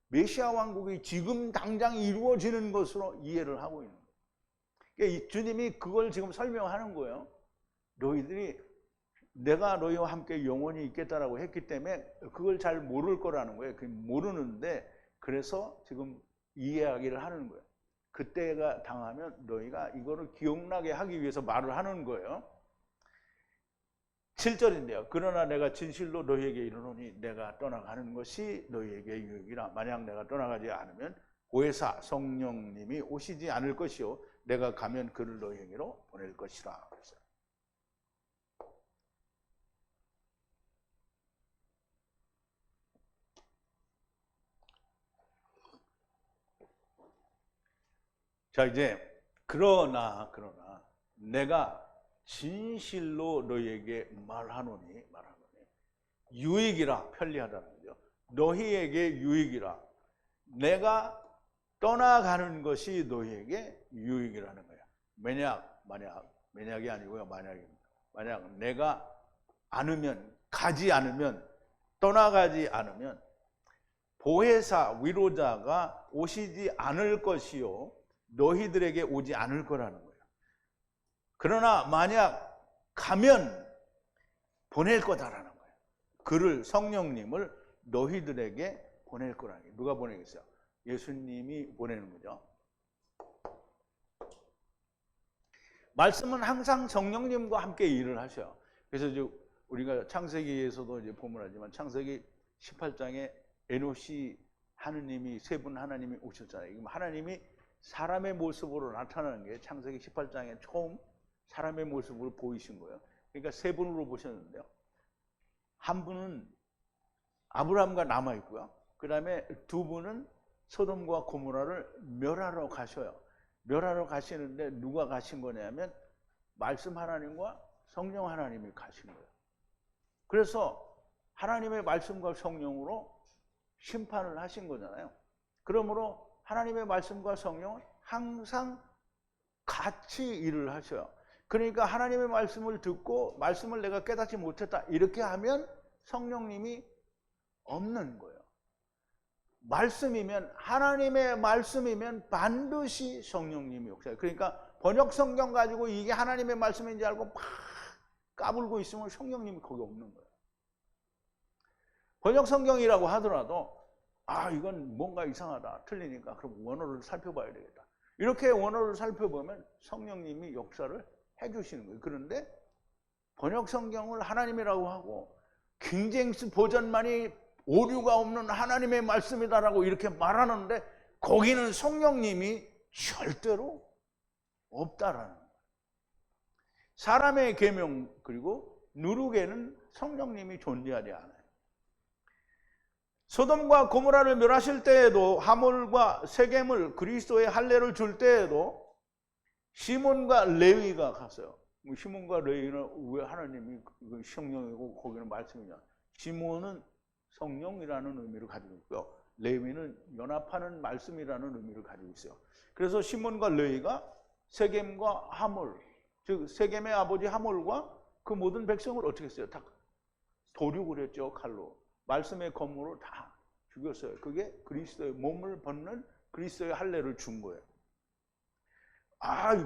메시아 왕국이 지금 당장 이루어지는 것으로 이해를 하고 있는 거예요. 그러니까 주님이 그걸 지금 설명하는 거예요. 너희들이 내가 너희와 함께 영원히 있겠다라고 했기 때문에 그걸 잘 모를 거라는 거예요. 모르는데 그래서 지금 이야기를 하는 거예요. 그때가 당하면 너희가 이거를 기억나게 하기 위해서 말을 하는 거예요. 7절인데요. 그러나 내가 진실로 너희에게 이르노니 내가 떠나가는 것이 너희에게 유익이라. 만약 내가 떠나가지 않으면 보혜사 성령님이 오시지 않을 것이요 내가 가면 그를 너희에게로 보낼 것이라. 자, 이제 그러나 내가 진실로 너희에게 말하노니 유익이라. 편리하다는 거죠. 너희에게 유익이라. 내가 떠나가는 것이 너희에게 유익이라는 거야. 만약이 아니고요, 만약입니다. 만약 내가 가지 않으면, 떠나가지 않으면 보혜사, 위로자가 오시지 않을 것이요 너희들에게 오지 않을 거라는 거예요. 그러나 만약 가면 보낼 거다라는 거예요. 그를, 성령님을 너희들에게 보낼 거라는 거예요. 누가 보내겠어요? 예수님이 보내는 거죠. 말씀은 항상 성령님과 함께 일을 하셔요. 그래서 이제 우리가 창세기에서도 이제 보문하지만 창세기 18장에 에노시 하느님이, 세 분 하나님이 오셨잖아요. 하나님이 사람의 모습으로 나타나는 게 창세기 18장에 처음 사람의 모습으로 보이신 거예요. 그러니까 세 분으로 보셨는데요. 한 분은 아브라함과 남아있고요. 그 다음에 두 분은 소돔과 고모라를 멸하러 가셔요. 멸하러 가시는데 누가 가신 거냐면 말씀 하나님과 성령 하나님이 가신 거예요. 그래서 하나님의 말씀과 성령으로 심판을 하신 거잖아요. 그러므로 하나님의 말씀과 성령은 항상 같이 일을 하셔요. 그러니까 하나님의 말씀을 듣고 말씀을 내가 깨닫지 못했다 이렇게 하면 성령님이 없는 거예요. 말씀이면, 하나님의 말씀이면 반드시 성령님이 역사해요. 그러니까 번역 성경 가지고 이게 하나님의 말씀인지 알고 막 까불고 있으면 성령님이 거기 없는 거예요. 번역 성경이라고 하더라도 이건 뭔가 이상하다, 틀리니까 그럼 원어를 살펴봐야 되겠다. 이렇게 원어를 살펴보면 성령님이 역사를 해주시는 거예요. 그런데 번역 성경을 하나님이라고 하고 킹제임스 버전만이 오류가 없는 하나님의 말씀이다라고 이렇게 말하는데 거기는 성령님이 절대로 없다라는 거예요. 사람의 계명 그리고 누룩에는 성령님이 존재하지 않아요. 소돔과 고모라를 멸하실 때에도 하몰과 세겜을 그리스도의 할례를 줄 때에도 시몬과 레위가 갔어요. 시몬과 레위는 왜 하나님이 성령이고 거기는 말씀이냐? 시몬은 성령이라는 의미를 가지고 있고요. 레위는 연합하는 말씀이라는 의미를 가지고 있어요. 그래서 시몬과 레위가 세겜과 하몰, 즉 세겜의 아버지 하몰과 그 모든 백성을 어떻게 했어요? 다 도륙을 했죠. 칼로. 말씀의 검으로 다 죽였어요. 그게 그리스도의 몸을 벗는 그리스도의 할례를 준 거예요.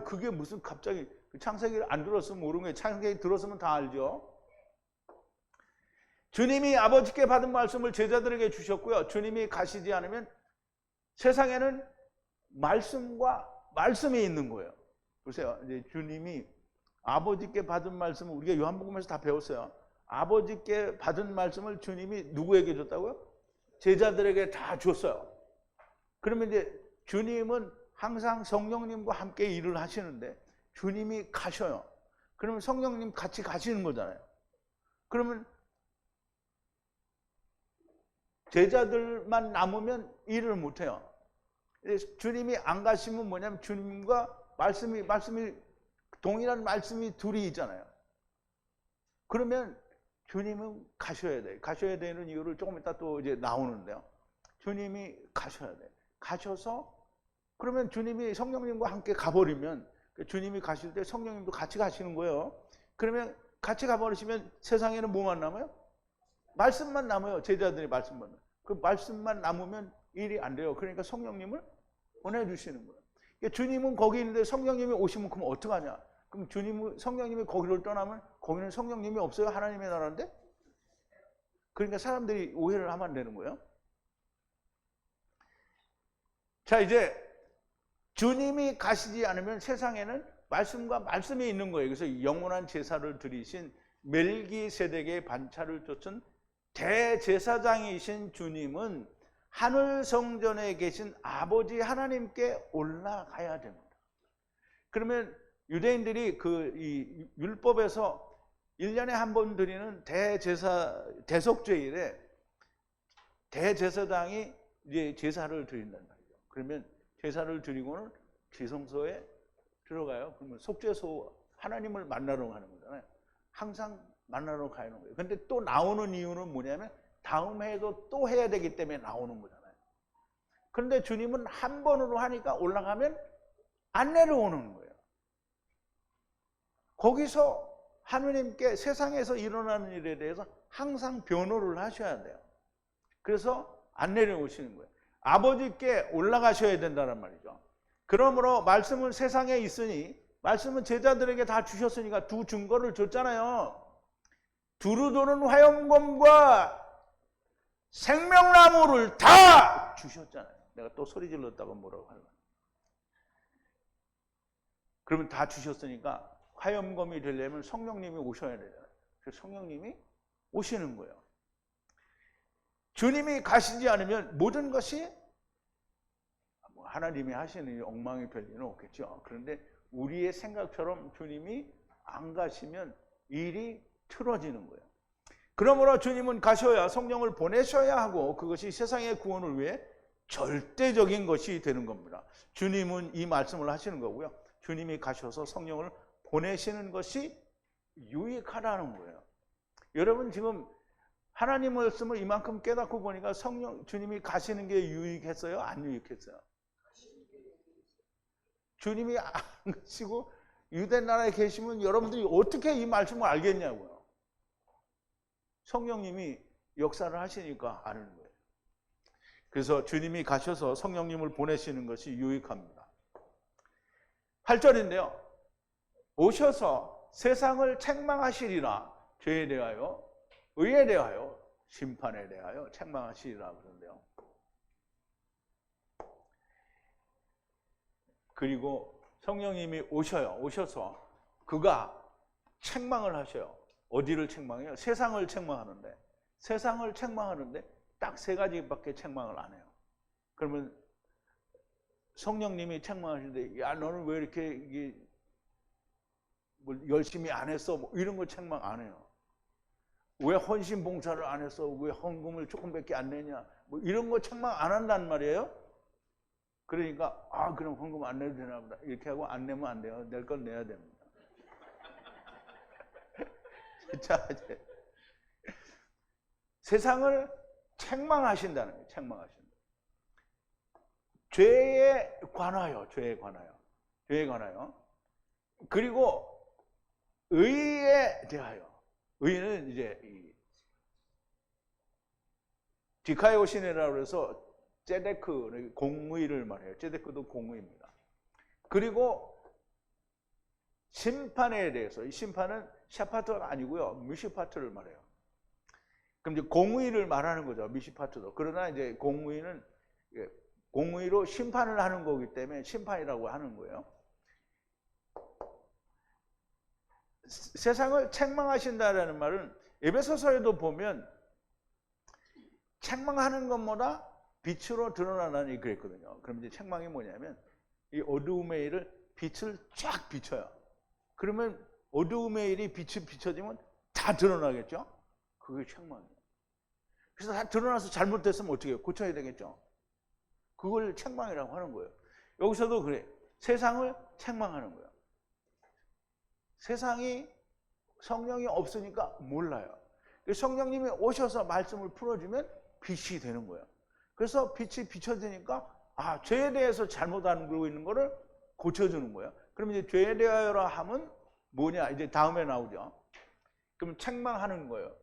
그게 무슨 갑자기 창세기를 안 들었으면 모르는 거예요. 창세기 들었으면 다 알죠. 주님이 아버지께 받은 말씀을 제자들에게 주셨고요. 주님이 가시지 않으면 세상에는 말씀과 말씀이 있는 거예요. 보세요. 이제 주님이 아버지께 받은 말씀을 우리가 요한복음에서 다 배웠어요. 아버지께 받은 말씀을 주님이 누구에게 줬다고요? 제자들에게 다 줬어요. 그러면 이제 주님은 항상 성령님과 함께 일을 하시는데 주님이 가셔요. 그러면 성령님 같이 가시는 거잖아요. 그러면 제자들만 남으면 일을 못해요. 주님이 안 가시면 뭐냐면 주님과 말씀이 동일한 말씀이 둘이 있잖아요. 그러면 주님은 가셔야 돼요. 가셔야 되는 이유를 조금 이따 또 이제 나오는데요. 주님이 가셔야 돼요. 가셔서 그러면 주님이 성령님과 함께 가버리면 주님이 가실 때 성령님도 같이 가시는 거예요. 그러면 같이 가버리시면 세상에는 뭐만 남아요? 말씀만 남아요. 제자들이 말씀만. 그 말씀만 남으면 일이 안 돼요. 그러니까 성령님을 보내주시는 거예요. 그러니까 주님은 거기 있는데 성령님이 오시면 그럼 어떡하냐? 그럼 성령님이 거기를 떠나면 거기는 성령님이 없어요? 하나님의 나라인데? 그러니까 사람들이 오해를 하면 안 되는 거예요. 자, 이제 주님이 가시지 않으면 세상에는 말씀과 말씀이 있는 거예요. 그래서 영원한 제사를 드리신 멜기세덱의 반차를 쫓은 대제사장이신 주님은 하늘 성전에 계신 아버지 하나님께 올라가야 됩니다. 그러면 유대인들이 이 율법에서 1년에 한 번 드리는 대속죄일에 대제사장이 이제 제사를 드린단 말이죠. 그러면 제사를 드리고는 지성소에 들어가요. 그러면 속죄소 하나님을 만나러 가는 거잖아요. 항상 만나러 가는 거예요. 근데 또 나오는 이유는 뭐냐면 다음 해에도 또 해야 되기 때문에 나오는 거잖아요. 그런데 주님은 한 번으로 하니까 올라가면 안 내려오는 거예요. 거기서 하느님께 세상에서 일어나는 일에 대해서 항상 변호를 하셔야 돼요. 그래서 안 내려오시는 거예요. 아버지께 올라가셔야 된다는 말이죠. 그러므로 말씀은 세상에 있으니 말씀은 제자들에게 다 주셨으니까 두 증거를 줬잖아요. 두루 도는 화염검과 생명나무를 다 주셨잖아요. 내가 또 소리 질렀다고 뭐라고 하려고. 그러면 다 주셨으니까 화염검이 되려면 성령님이 오셔야 되잖아요. 그래서 성령님이 오시는 거예요. 주님이 가시지 않으면 모든 것이 하나님이 하시는 엉망이 될 일은 없겠죠. 그런데 우리의 생각처럼 주님이 안 가시면 일이 틀어지는 거예요. 그러므로 주님은 가셔야 성령을 보내셔야 하고 그것이 세상의 구원을 위해 절대적인 것이 되는 겁니다. 주님은 이 말씀을 하시는 거고요. 주님이 가셔서 성령을 보내시는 것이 유익하다는 거예요. 여러분 지금 하나님 말씀을 이만큼 깨닫고 보니까 주님이 가시는 게 유익했어요? 안 유익했어요? 주님이 안 가시고 유대 나라에 계시면 여러분들이 어떻게 이 말씀을 알겠냐고요. 성령님이 역사를 하시니까 아는 거예요. 그래서 주님이 가셔서 성령님을 보내시는 것이 유익합니다. 8절인데요. 오셔서 세상을 책망하시리라. 죄에 대하여, 의에 대하여, 심판에 대하여 책망하시리라 그러는데요. 그리고 성령님이 오셔서 그가 책망을 하셔요. 어디를 책망해요? 세상을 책망하는데 딱 세 가지밖에 책망을 안 해요. 그러면 성령님이 책망하시는데 야 너는 왜 이렇게 열심히 안 했어? 뭐 이런 거 책망 안 해요. 왜 헌신 봉사를 안 했어? 왜 헌금을 조금밖에 안 내냐? 뭐 이런 거 책망 안 한단 말이에요. 그러니까 그럼 헌금 안 내도 되나 보다 이렇게 하고 안 내면 안 돼요. 낼 건 내야 됩니다. 자, 이제 세상을 책망하신다는 거예요. 책망하신다. 죄에 관하여. 그리고 의에 대하여. 의는 이제 디카이오신이라고 해서 제데크, 공의를 말해요. 제데크도 공의입니다. 그리고 심판에 대해서, 이 심판은 샤파트가 아니고요. 미시파트를 말해요. 그럼 이제 공의를 말하는 거죠. 미시파트도. 그러나 이제 공의는 공의로 심판을 하는 거기 때문에 심판이라고 하는 거예요. 세상을 책망하신다라는 말은 에베소서에도 보면 책망하는 것보다 빛으로 드러나라니 그랬거든요. 그럼 이제 책망이 뭐냐면 이 어두움의 일을 빛을 쫙 비춰요. 그러면 어두움의 일이 빛이 비춰지면 다 드러나겠죠? 그게 책망이에요. 그래서 다 드러나서 잘못됐으면 어떻게 해요? 고쳐야 되겠죠? 그걸 책망이라고 하는 거예요. 여기서도 그래. 세상을 책망하는 거예요. 세상이 성령이 없으니까 몰라요. 성령님이 오셔서 말씀을 풀어주면 빛이 되는 거예요. 그래서 빛이 비춰지니까 죄에 대해서 잘못 알고 있는 거를 고쳐주는 거예요. 그럼 이제 죄에 대하여라 하면 뭐냐? 이제 다음에 나오죠. 그럼 책망하는 거예요.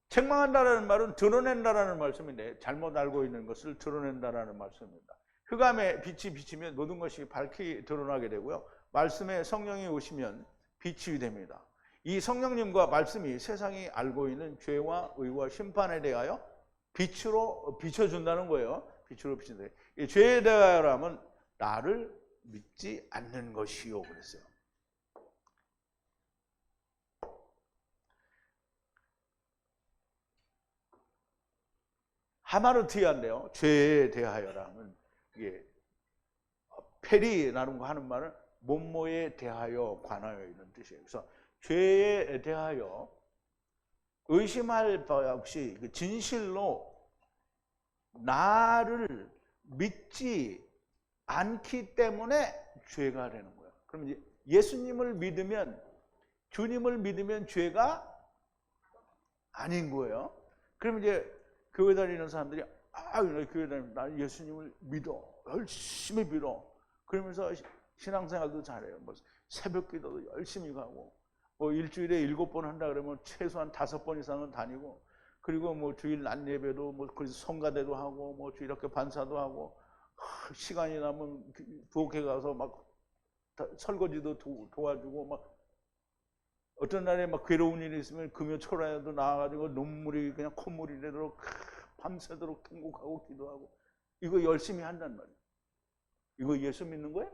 책망한다라는 말은 드러낸다라는 말씀인데 잘못 알고 있는 것을 드러낸다라는 말씀입니다. 흑암에 빛이 비치면 모든 것이 밝게 드러나게 되고요. 말씀에 성령이 오시면 빛이 됩니다. 이 성령님과 말씀이 세상이 알고 있는 죄와 의와 심판에 대하여 빛으로 비춰준다는 거예요. 빛으로 비춘다. 이 죄에 대하여라면 나를 믿지 않는 것이요 그랬어요. 하마르티아인데요. 죄에 대하여라면 이게 페리라는 거 하는 말은 몸모에 대하여 관하여 이런 뜻이에요. 그래서 죄에 대하여 의심할 바 없이 진실로 나를 믿지 않기 때문에 죄가 되는 거예요. 그럼 이제 예수님을 믿으면 주님을 믿으면 죄가 아닌 거예요. 그럼 이제 교회 다니는 사람들이 교회 다니면 나 예수님을 믿어. 열심히 믿어. 그러면서 신앙생활도 잘해요. 뭐 새벽 기도도 열심히 가고 뭐 일주일에 7번 한다 그러면 최소한 5번 이상은 다니고 그리고 뭐 주일 낮 예배도 뭐 그래서 성가대도 하고 뭐 주일학교 반사도 하고 시간이 나면 부엌에 가서 막 설거지도 도와주고 막 어떤 날에 막 괴로운 일이 있으면 금요초라에도 나와가지고 눈물이 그냥 콧물이 되도록 밤새도록 통곡하고 기도하고 이거 열심히 한단 말이에요. 이거 예수 믿는 거예요?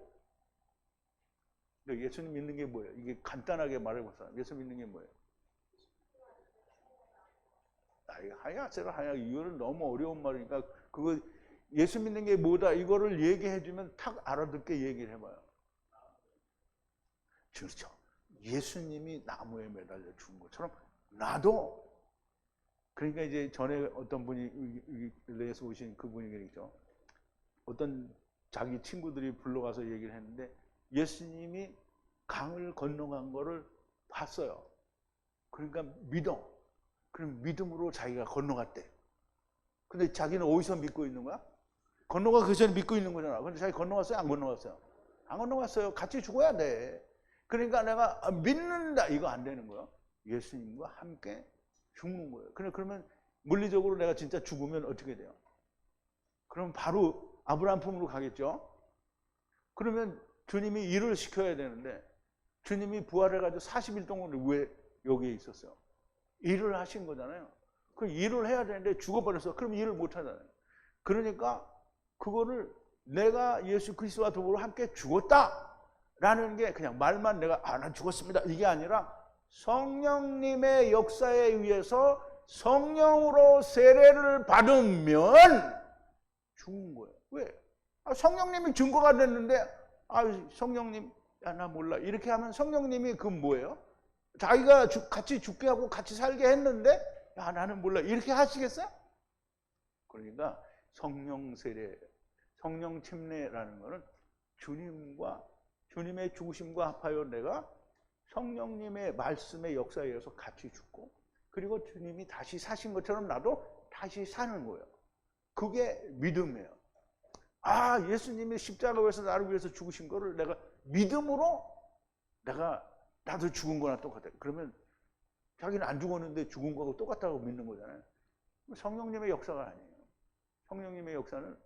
예수님 믿는 게 뭐예요? 이게 간단하게 말해보세요. 예수 믿는 게 뭐예요? 하야 이거는 너무 어려운 말이니까 그거 예수 믿는 게 뭐다 이거를 얘기해주면 탁 알아듣게 얘기를 해봐요. 그렇죠. 예수님이 나무에 매달려 죽은 것처럼 나도 그러니까 이제 전에 어떤 분이 LA에서 오신 그분이 그랬죠. 어떤 자기 친구들이 불러가서 얘기를 했는데 예수님이 강을 건너간 거를 봤어요. 그러니까 믿어. 그럼 믿음으로 자기가 건너갔대. 근데 자기는 어디서 믿고 있는 거야? 건너가기 전에 믿고 있는 거잖아. 근데 자기 건너갔어요? 안 건너갔어요? 안 건너갔어요. 같이 죽어야 돼. 그러니까 내가 믿는다. 이거 안 되는 거야. 예수님과 함께 죽는 거예요. 그러면 물리적으로 내가 진짜 죽으면 어떻게 돼요? 그럼 바로 아브라함 품으로 가겠죠? 그러면 주님이 일을 시켜야 되는데 주님이 부활해가지고 40일 동안 왜 여기에 있었어요? 일을 하신 거잖아요. 그 일을 해야 되는데 죽어버렸어. 그럼 일을 못 하잖아요. 그러니까 그거를 내가 예수 그리스도와 더불어 함께 죽었다라는 게 그냥 말만 내가 난 죽었습니다. 이게 아니라 성령님의 역사에 의해서 성령으로 세례를 받으면 죽는 거예요. 왜? 성령님이 증거가 됐는데 성령님 나 몰라 이렇게 하면 성령님이 그 뭐예요? 자기가 같이 죽게 하고 같이 살게 했는데 야 나는 몰라 이렇게 하시겠어요? 그러니까 성령 세례, 성령 침례라는 것은 주님의 죽으심과 합하여 내가 성령님의 말씀의 역사에 의해서 같이 죽고 그리고 주님이 다시 사신 것처럼 나도 다시 사는 거예요. 그게 믿음이에요. 아, 예수님이 십자가에서 나를 위해서 죽으신 거를 내가 믿음으로 나도 죽은 거나 똑같아. 그러면 자기는 안 죽었는데 죽은 거하고 똑같다고 믿는 거잖아요. 성령님의 역사가 아니에요. 성령님의 역사는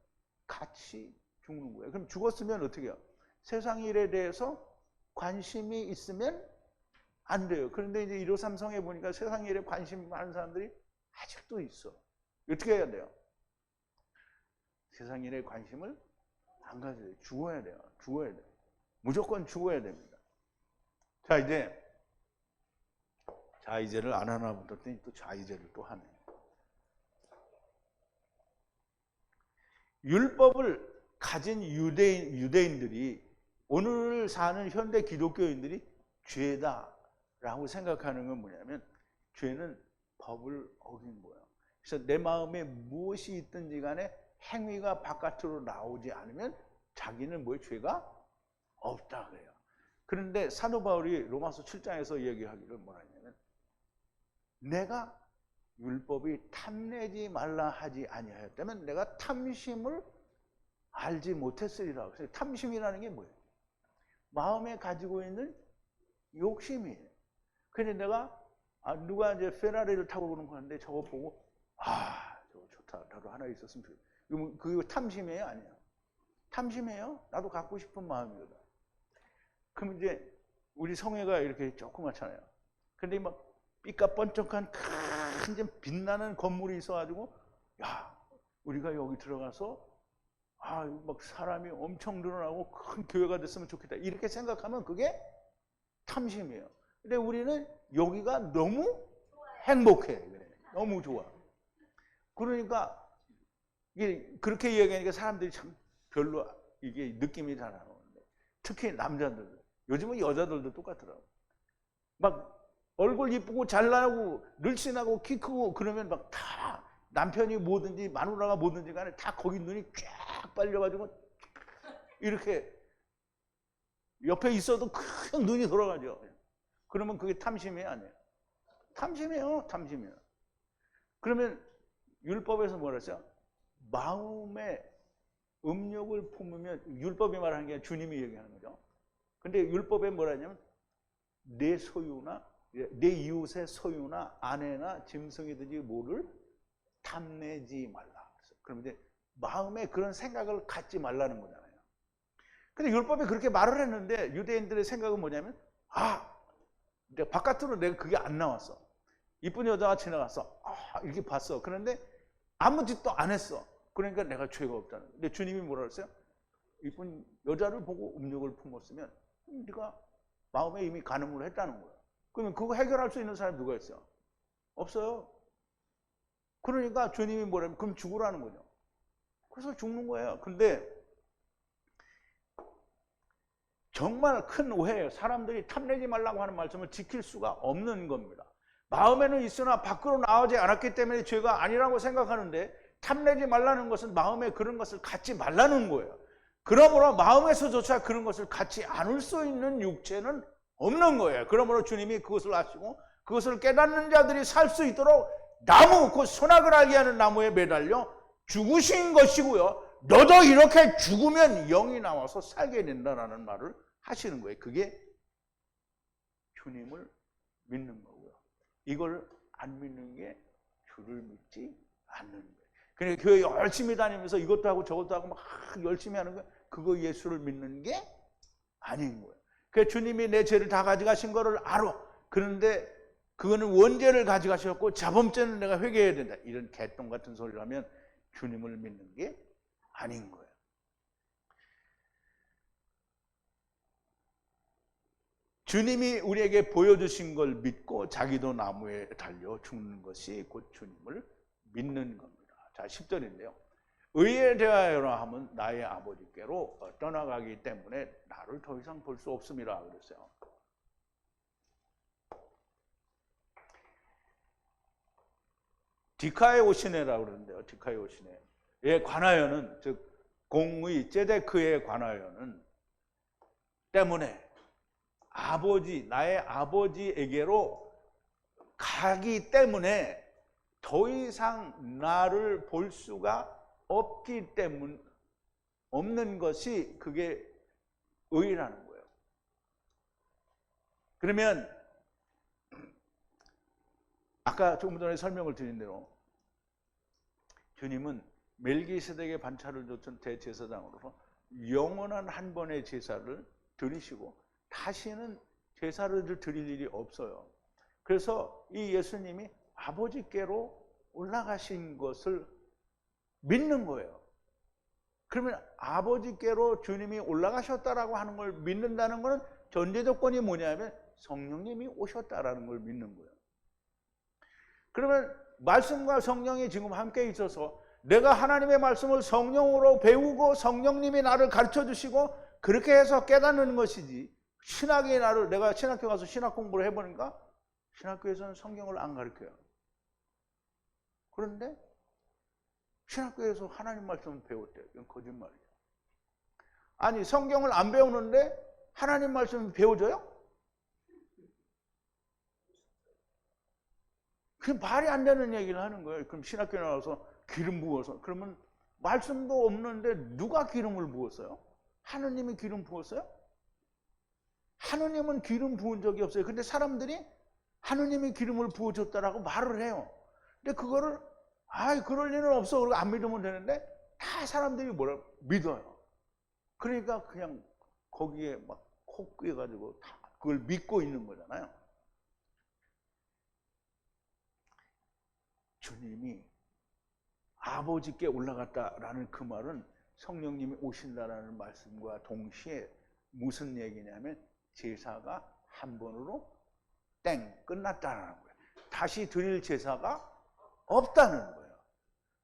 같이 죽는 거예요. 그럼 죽었으면 어떻게 해요? 세상 일에 대해서 관심이 있으면 안 돼요. 그런데 이제 153 성에 보니까 세상 일에 관심 많은 사람들이 아직도 있어. 어떻게 해야 돼요? 세상 일에 관심을 안 가져야 돼요. 죽어야 돼요. 죽어야 돼요. 무조건 죽어야 됩니다. 자, 이제 자의제를 안 하나 보더니 또 자의제를 또 하네. 율법을 가진 유대인들이 오늘 사는 현대 기독교인들이 죄다라고 생각하는 건 뭐냐면 죄는 법을 어긴 거예요. 그래서 내 마음에 무엇이 있든지 간에 행위가 바깥으로 나오지 않으면 자기는 뭐 죄가 없다 그래요. 그런데 사도 바울이 로마서 7장에서 얘기하기를 뭐라 했냐면 내가 율법이 탐내지 말라 하지 아니하였다면 내가 탐심을 알지 못했으리라. 그래서 탐심이라는 게 뭐예요? 마음에 가지고 있는 욕심이에요. 근데 내가 누가 이제 페라리를 타고 오는 거 하는데 저거 보고 저거 좋다. 나도 하나 있었으면 좋겠다. 그거 탐심이에요? 아니에요? 탐심이에요? 나도 갖고 싶은 마음이거든. 그럼 이제 우리 성회가 이렇게 조그맣잖아요. 근데 막 삐까뻔쩍한 큰 빛나는 건물이 있어가지고 야 우리가 여기 들어가서 막 사람이 엄청 늘어나고 큰 교회가 됐으면 좋겠다 이렇게 생각하면 그게 탐심이에요. 근데 우리는 여기가 너무 행복해. 너무 좋아. 그러니까 이게 그렇게 이야기하니까 사람들이 참 별로 이게 느낌이 잘 안 오는데 특히 남자들 요즘은 여자들도 똑같더라고. 막 얼굴 이쁘고 잘나고 늘씬하고 키 크고 그러면 막 다 남편이 뭐든지 마누라가 뭐든지 간에 다 거기 눈이 쫙 빨려가지고 이렇게 옆에 있어도 큰 눈이 돌아가죠. 그러면 그게 탐심이에요? 아니에요? 탐심이에요. 탐심이에요. 그러면 율법에서 뭐라 했어요? 마음에 음욕을 품으면 율법이 말하는 게 주님이 얘기하는 거죠. 근데 율법에 뭐라 하냐면 내 소유나 내 이웃의 소유나 아내나 짐승이든지 뭐를 탐내지 말라. 그럼 이제 마음에 그런 생각을 갖지 말라는 거잖아요. 근데 율법이 그렇게 말을 했는데 유대인들의 생각은 뭐냐면 내가 바깥으로 내가 그게 안 나왔어. 이쁜 여자가 지나갔어. 이렇게 봤어. 그런데 아무 짓도 안 했어. 그러니까 내가 죄가 없다는 거예요. 근데 주님이 뭐라 그랬어요? 이쁜 여자를 보고 음욕을 품었으면 네가 마음에 이미 간음을 했다는 거예요. 그러면 그거 해결할 수 있는 사람이 누가 있어요? 없어요. 그러니까 주님이 뭐라면 그럼 죽으라는 거죠. 그래서 죽는 거예요. 근데 정말 큰 오해예요. 사람들이 탐내지 말라고 하는 말씀을 지킬 수가 없는 겁니다. 마음에는 있으나 밖으로 나오지 않았기 때문에 죄가 아니라고 생각하는데 탐내지 말라는 것은 마음에 그런 것을 갖지 말라는 거예요. 그러므로 마음에서조차 그런 것을 갖지 않을 수 있는 육체는 없는 거예요. 그러므로 주님이 그것을 아시고 그것을 깨닫는 자들이 살 수 있도록 나무, 그 선악을 알게 하는 나무에 매달려 죽으신 것이고요. 너도 이렇게 죽으면 영이 나와서 살게 된다라는 말을 하시는 거예요. 그게 주님을 믿는 거고요. 이걸 안 믿는 게 주를 믿지 않는 거예요. 그러니까 교회 열심히 다니면서 이것도 하고 저것도 하고 막 열심히 하는 거 그거 예수를 믿는 게 아닌 거예요. 그래서 주님이 내 죄를 다 가져가신 거를 알아. 그런데 그거는 원죄를 가져가셨고 자범죄는 내가 회개해야 된다. 이런 개똥 같은 소리를 하면 주님을 믿는 게 아닌 거예요. 주님이 우리에게 보여주신 걸 믿고 자기도 나무에 달려 죽는 것이 곧 주님을 믿는 겁니다. 자, 10절인데요. 의에 대하여라 하면 나의 아버지께로 떠나가기 때문에 나를 더 이상 볼 수 없음이라 그랬어요. 디카이오시네라고 그러는데요. 디카이오시네에 관하여는, 즉 공의 제데크에 관하여는 때문에 나의 아버지에게로 가기 때문에 더 이상 나를 볼 수가 없는 것이 그게 의라는 거예요. 그러면 아까 조금 전에 설명을 드린 대로 주님은 멜기세덱의 반차를 줬던 대제사장으로서 영원한 한 번의 제사를 드리시고 다시는 제사를 드릴 일이 없어요. 그래서 이 예수님이 아버지께로 올라가신 것을 믿는 거예요. 그러면 아버지께로 주님이 올라가셨다라고 하는 걸 믿는다는 것은 전제 조건이 뭐냐면 성령님이 오셨다라는 걸 믿는 거예요. 그러면 말씀과 성령이 지금 함께 있어서 내가 하나님의 말씀을 성령으로 배우고 성령님이 나를 가르쳐 주시고 그렇게 해서 깨닫는 것이지, 내가 신학교 가서 신학 공부를 해보니까 신학교에서는 성경을 안 가르쳐요. 그런데 신학교에서 하나님 말씀을 배웠대요. 이건 거짓말이에요. 아니, 성경을 안 배우는데 하나님 말씀을 배워줘요? 그게 말이 안 되는 얘기를 하는 거예요. 그럼 신학교에 나와서 기름 부어서, 그러면 말씀도 없는데 누가 기름을 부었어요? 하느님이 기름 부었어요? 하느님은 기름 부은 적이 없어요. 근데 사람들이 하느님이 기름을 부어줬다라고 말을 해요. 근데 그거를 그럴 리는 없어, 그러고 안 믿으면 되는데 다 사람들이 믿어요. 그러니까 그냥 거기에 막 콕꾸여가지고 다 그걸 믿고 있는 거잖아요. 주님이 아버지께 올라갔다라는 그 말은 성령님이 오신다라는 말씀과 동시에 무슨 얘기냐면 제사가 한 번으로 끝났다는 거예요. 다시 드릴 제사가 없다는 거예요.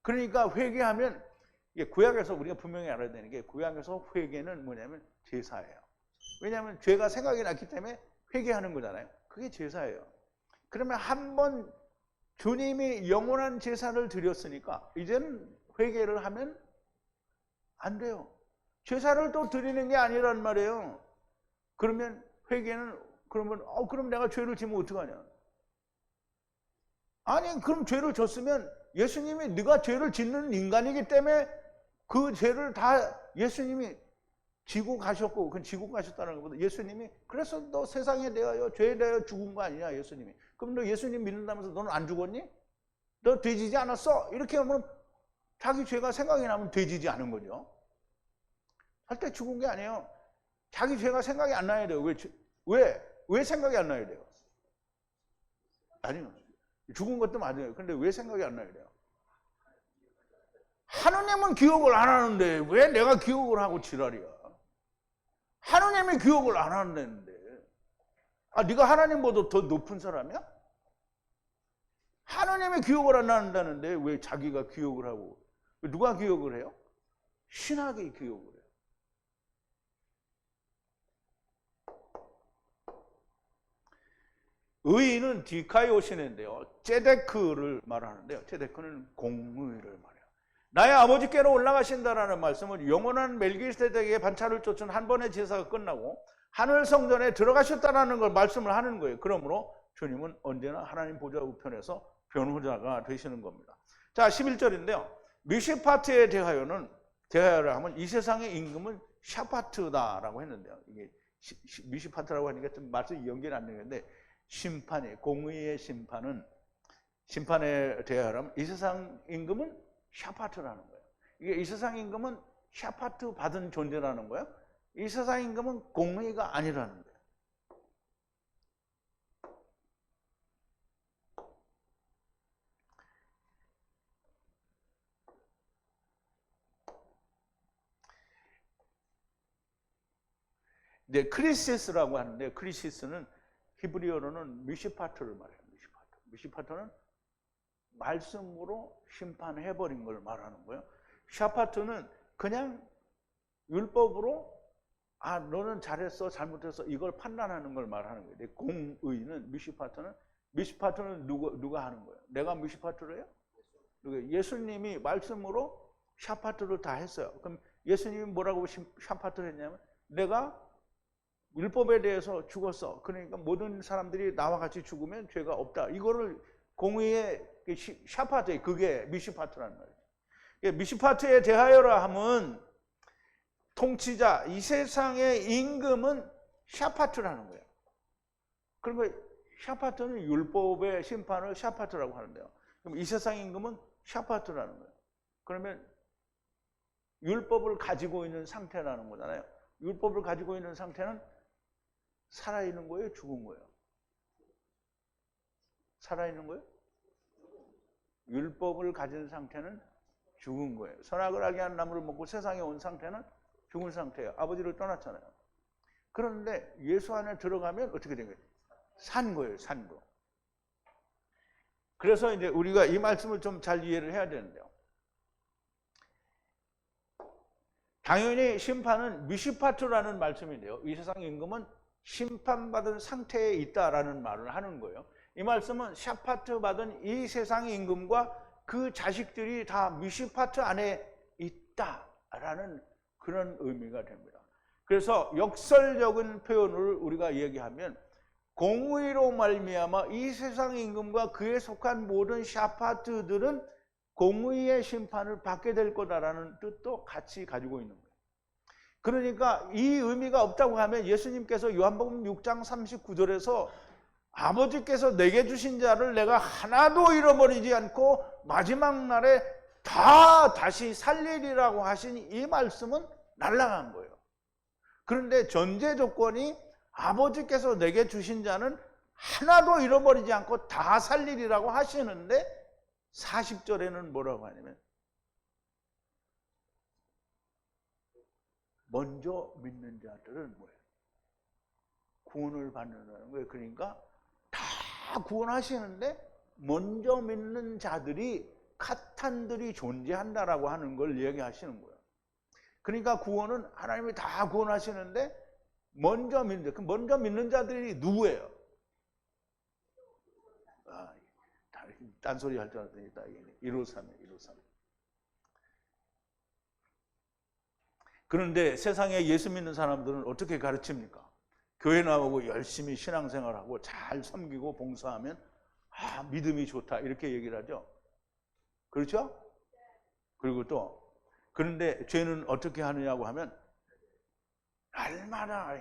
그러니까 회개하면, 구약에서 우리가 분명히 알아야 되는 게, 구약에서 회개는 뭐냐면 제사예요. 왜냐하면 죄가 생각이 났기 때문에 회개하는 거잖아요. 그게 제사예요. 그러면 한 번 주님이 영원한 제사를 드렸으니까 이제는 회개를 하면 안 돼요. 제사를 또 드리는 게 아니란 말이에요. 그러면 회개는, 그럼 내가 죄를 지면 어떡하냐? 아니, 그럼 죄를 졌으면 예수님이 네가 죄를 짓는 인간이기 때문에 그 죄를 다 예수님이 지고 가셨고, 그건 지고 가셨다는 것보다 예수님이 그래서 너 세상에 대하여 죄에 대하여 죽은 거 아니냐, 예수님이. 그럼 너 예수님 믿는다면서 너는 안 죽었니? 너 되지지 않았어? 이렇게 하면 자기 죄가 생각이 나면 되지지 않은 거죠. 절대 죽은 게 아니에요. 자기 죄가 생각이 안 나야 돼요. 왜 생각이 안 나야 돼요? 아니요. 죽은 것도 맞아요. 근데 왜 생각이 안 나야 돼요? 하느님은 기억을 안 하는데 왜 내가 기억을 하고 지랄이야? 하느님이 기억을 안 한다는데. 네가 하나님보다 더 높은 사람이야? 하느님이 기억을 안 한다는데 왜 자기가 기억을 하고. 누가 기억을 해요? 신학이 기억을 해요. 의인은 디카이오시네인데요. 제데크를 말하는데요. 제데크는 공의를 말해요. 나의 아버지께로 올라가신다라는 말씀은 영원한 멜기세덱의 반차를 쫓은 한 번의 제사가 끝나고 하늘 성전에 들어가셨다라는 걸 말씀을 하는 거예요. 그러므로 주님은 언제나 하나님 보좌 우편에서 변호자가 되시는 겁니다. 자, 11절인데요. 미시파트에 대하여를 하면 이 세상의 임금은 샤파트다라고 했는데요. 이게 미시파트라고 하니까 좀 말씀이 연결이 안 되는데, 공의의 심판에 대하여라면 이 세상 임금은 샤파트라는 거예요. 이게 이 세상 임금은 샤파트 받은 존재라는 거예요. 이 세상 임금은 공의가 아니라는 거예요. 이제 크리시스라고 하는데, 크리시스는 히브리어로는 미시파트를 말해요. 미시파트는 말씀으로 심판해버린 걸 말하는 거예요. 샤파트는 그냥 율법으로 너는 잘했어 잘못했어 이걸 판단하는 걸 말하는 거예요. 공의는 미시파트는 누가 하는 거예요? 내가 미시파트를 해요? 그리고 예수님이 말씀으로 샤파트를 다 했어요. 그럼 예수님이 뭐라고 샤파트를 했냐면 내가 율법에 대해서 죽었어. 그러니까 모든 사람들이 나와 같이 죽으면 죄가 없다. 이거를 공의의 샤파트에 그게 미시파트라는 말이에요. 미시파트에 대하여라 하면 통치자, 이 세상의 임금은 샤파트라는 거예요. 그러니까 샤파트는 율법의 심판을 샤파트라고 하는데요. 그럼 이 세상 임금은 샤파트라는 거예요. 그러면 율법을 가지고 있는 상태라는 거잖아요. 율법을 가지고 있는 상태는 살아있는 거예요? 죽은 거예요? 살아있는 거예요? 율법을 가진 상태는 죽은 거예요. 선악을 알게 하는 나무를 먹고 세상에 온 상태는 죽은 상태예요. 아버지를 떠났잖아요. 그런데 예수 안에 들어가면 어떻게 된 거예요? 산 거예요. 산 거. 그래서 이제 우리가 이 말씀을 좀 잘 이해를 해야 되는데요. 당연히 심판은 미시파트라는 말씀인데요. 이 세상 임금은 심판받은 상태에 있다라는 말을 하는 거예요. 이 말씀은 샤파트 받은 이 세상 임금과 그 자식들이 다 미시파트 안에 있다라는 그런 의미가 됩니다. 그래서 역설적인 표현을 우리가 얘기하면 공의로 말미암아 이 세상 임금과 그에 속한 모든 샤파트들은 공의의 심판을 받게 될 거다라는 뜻도 같이 가지고 있는 거예요. 그러니까 이 의미가 없다고 하면 예수님께서 요한복음 6장 39절에서 아버지께서 내게 주신 자를 내가 하나도 잃어버리지 않고 마지막 날에 다 다시 살리리라고 하신 이 말씀은 날아간 거예요. 그런데 전제 조건이 아버지께서 내게 주신 자는 하나도 잃어버리지 않고 다 살리리라고 하시는데 40절에는 뭐라고 하냐면 먼저 믿는 자들은 뭐예요? 구원을 받는다는 거예요. 그러니까 다 구원하시는데 먼저 믿는 자들이 카탄들이 존재한다라고 하는 걸 얘기하시는 거예요. 그러니까 구원은 하나님이 다 구원하시는데 먼저 믿는 자, 먼저 믿는 자들이 누구예요? 딴소리 할 줄 알았더니 153이에요. 153. 그런데 세상에 예수 믿는 사람들은 어떻게 가르칩니까? 교회 나오고 열심히 신앙생활하고 잘 섬기고 봉사하면 믿음이 좋다 이렇게 얘기를 하죠. 그렇죠? 그리고 또 그런데 죄는 어떻게 하느냐고 하면 날마다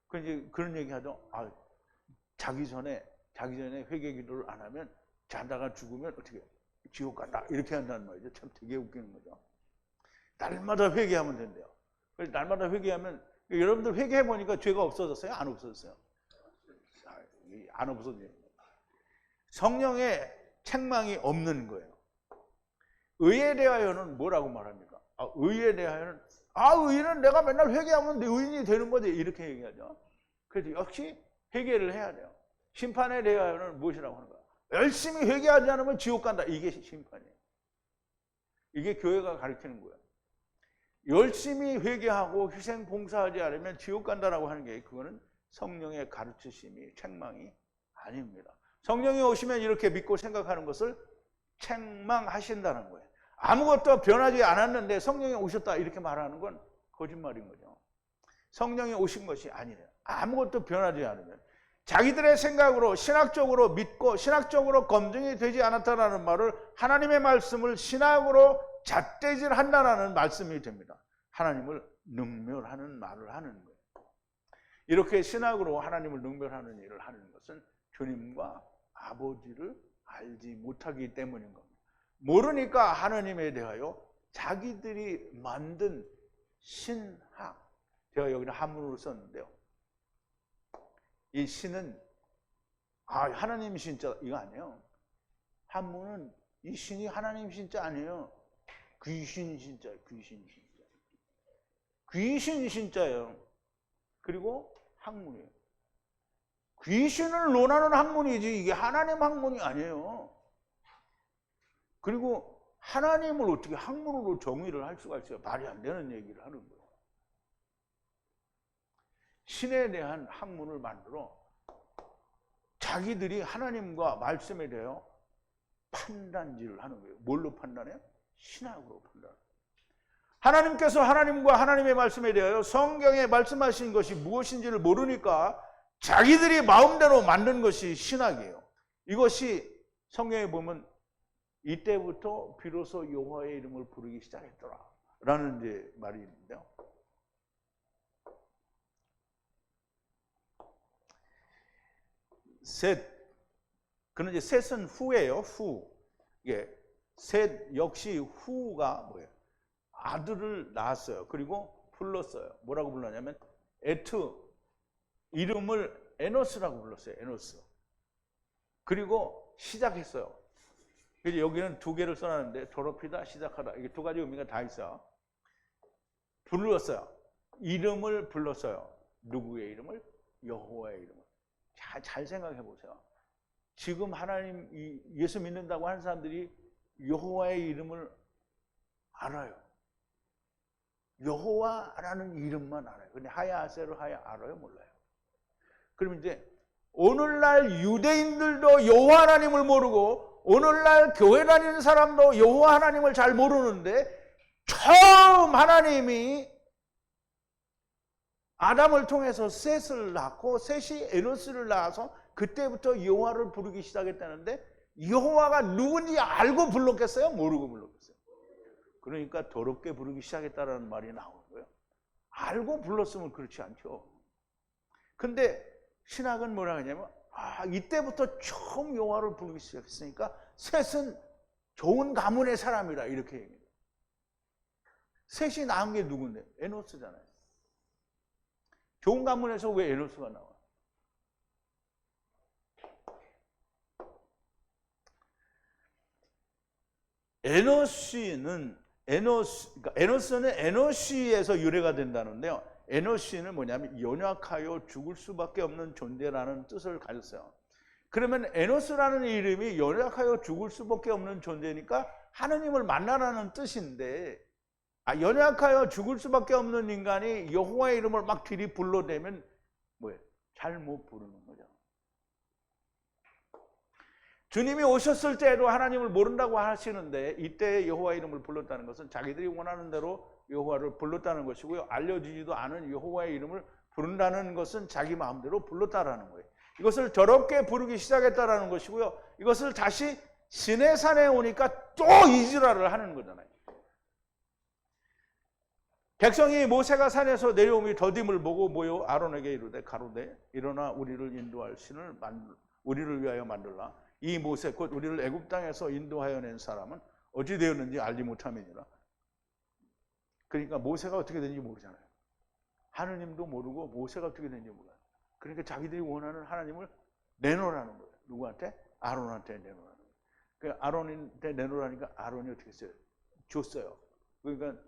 그냥 그런 얘기하죠. 자기 전에 회개 기도를 안 하면 자다가 죽으면 어떻게 지옥 간다 이렇게 한다는 말이죠. 참 되게 웃기는 거죠. 날마다 회개하면 된대요. 그래서 날마다 회개하면 여러분들 회개해 보니까 죄가 없어졌어요? 안 없어졌어요? 안 없어져요. 성령의 책망이 없는 거예요. 의에 대하여는 뭐라고 말합니까? 의에 대하여는 의는 내가 맨날 회개하면 내 의인이 되는 거지 이렇게 얘기하죠. 그래서 역시 회개를 해야 돼요. 심판에 대하여는 무엇이라고 하는 거야? 열심히 회개하지 않으면 지옥 간다. 이게 심판이에요. 이게 교회가 가르치는 거예요. 열심히 회개하고 희생 봉사하지 않으면 지옥 간다라고 하는 게 그거는 성령의 가르치심이 책망이 아닙니다. 성령이 오시면 이렇게 믿고 생각하는 것을 책망하신다는 거예요. 아무것도 변하지 않았는데 성령이 오셨다 이렇게 말하는 건 거짓말인 거죠. 성령이 오신 것이 아니래요. 아무것도 변하지 않으면 자기들의 생각으로 신학적으로 믿고 신학적으로 검증이 되지 않았다라는 말을 하나님의 말씀을 신학으로 잣대질한다라는 말씀이 됩니다. 하나님을 능멸하는 말을 하는 거예요. 이렇게 신학으로 하나님을 능멸하는 일을 하는 것은 주님과 아버지를 알지 못하기 때문인 겁니다. 모르니까 하나님에 대하여 자기들이 만든 신학, 제가 여기는 한문으로 썼는데요. 이 신은 하나님 신자 이거 아니에요. 한문은 이 신이 하나님 신자 아니에요. 귀신 신자예요. 귀신 신자. 귀신 신자예요. 그리고 학문이에요. 귀신을 논하는 학문이지 이게 하나님 학문이 아니에요. 그리고 하나님을 어떻게 학문으로 정의를 할 수가 있어요? 말이 안 되는 얘기를 하는 거예요. 신에 대한 학문을 만들어 자기들이 하나님과 말씀에 대해 판단질을 하는 거예요. 뭘로 판단해요? 신학으로 판단. 하나님께서 하나님과 하나님의 말씀에 대하여 성경에 말씀하신 것이 무엇인지를 모르니까 자기들이 마음대로 만든 것이 신학이에요. 이것이 성경에 보면 이때부터 비로소 여호와의 이름을 부르기 시작했더라 라는 이제 말이 있는데요. 셋, 그는 이제 셋은 후예요. 후. 예, 셋 역시 후가 뭐예요? 아들을 낳았어요. 그리고 불렀어요. 뭐라고 불렀냐면 에트, 이름을 에노스라고 불렀어요. 에노스. 그리고 시작했어요. 그래서 여기는 두 개를 써놨는데 더럽히다, 시작하다. 이게 두 가지 의미가 다 있어요. 불렀어요. 이름을 불렀어요. 누구의 이름을? 여호와의 이름을. 잘 생각해 보세요. 지금 하나님, 예수 믿는다고 하는 사람들이 여호와의 이름을 알아요. 여호와라는 이름만 알아요. 근데 하야세로 하야 알아요? 몰라요. 그럼 이제 오늘날 유대인들도 여호와 하나님을 모르고 오늘날 교회 다니는 사람도 여호와 하나님을 잘 모르는데 처음 하나님이 아담을 통해서 셋을 낳고 셋이 에노스를 낳아서 그때부터 여호와를 부르기 시작했다는데 여호와가 누군지 알고 불렀겠어요? 모르고 불렀겠어요? 그러니까 더럽게 부르기 시작했다는 말이 나오는 거예요. 알고 불렀으면 그렇지 않죠. 근데 신학은 뭐라 하냐면 이때부터 처음 여호와를 부르기 시작했으니까 셋은 좋은 가문의 사람이라 이렇게 얘기해요. 셋이 낳은 게 누군데? 에노스잖아요. 좋은 가문에서 왜 에노스가 나와? 에노시는 에노시에서 유래가 된다는데요. 에노시는 뭐냐면 연약하여 죽을 수밖에 없는 존재라는 뜻을 가졌어요. 그러면 에노스라는 이름이 연약하여 죽을 수밖에 없는 존재니까 하느님을 만나라는 뜻인데 연약하여 죽을 수밖에 없는 인간이 여호와의 이름을 막 들이 불러대면 뭐예요? 잘못 부르는 거죠. 주님이 오셨을 때에도 하나님을 모른다고 하시는데 이때 여호와의 이름을 불렀다는 것은 자기들이 원하는 대로 여호와를 불렀다는 것이고요. 알려지지도 않은 여호와의 이름을 부른다는 것은 자기 마음대로 불렀다라는 거예요. 이것을 더럽게 부르기 시작했다라는 것이고요. 이것을 다시 시내산에 오니까 또 이지랄을 하는 거잖아요. 백성이 모세가 산에서 내려오며 더딤을 보고 모여 아론에게 이르되 가로되 일어나 우리를 인도할 신을 우리를 위하여 만들라. 이 모세 곧 우리를 애굽 땅에서 인도하여 낸 사람은 어찌 되었는지 알지 못함이니라. 그러니까 모세가 어떻게 되는지 모르잖아요. 하느님도 모르고 모세가 어떻게 되는지 몰라요. 그러니까 자기들이 원하는 하나님을 내놓으라는 거예요. 누구한테? 아론한테 내놓으라는 거예요. 그러니까 아론한테 내놓으라니까 아론이 어떻게 했어요? 줬어요. 그러니까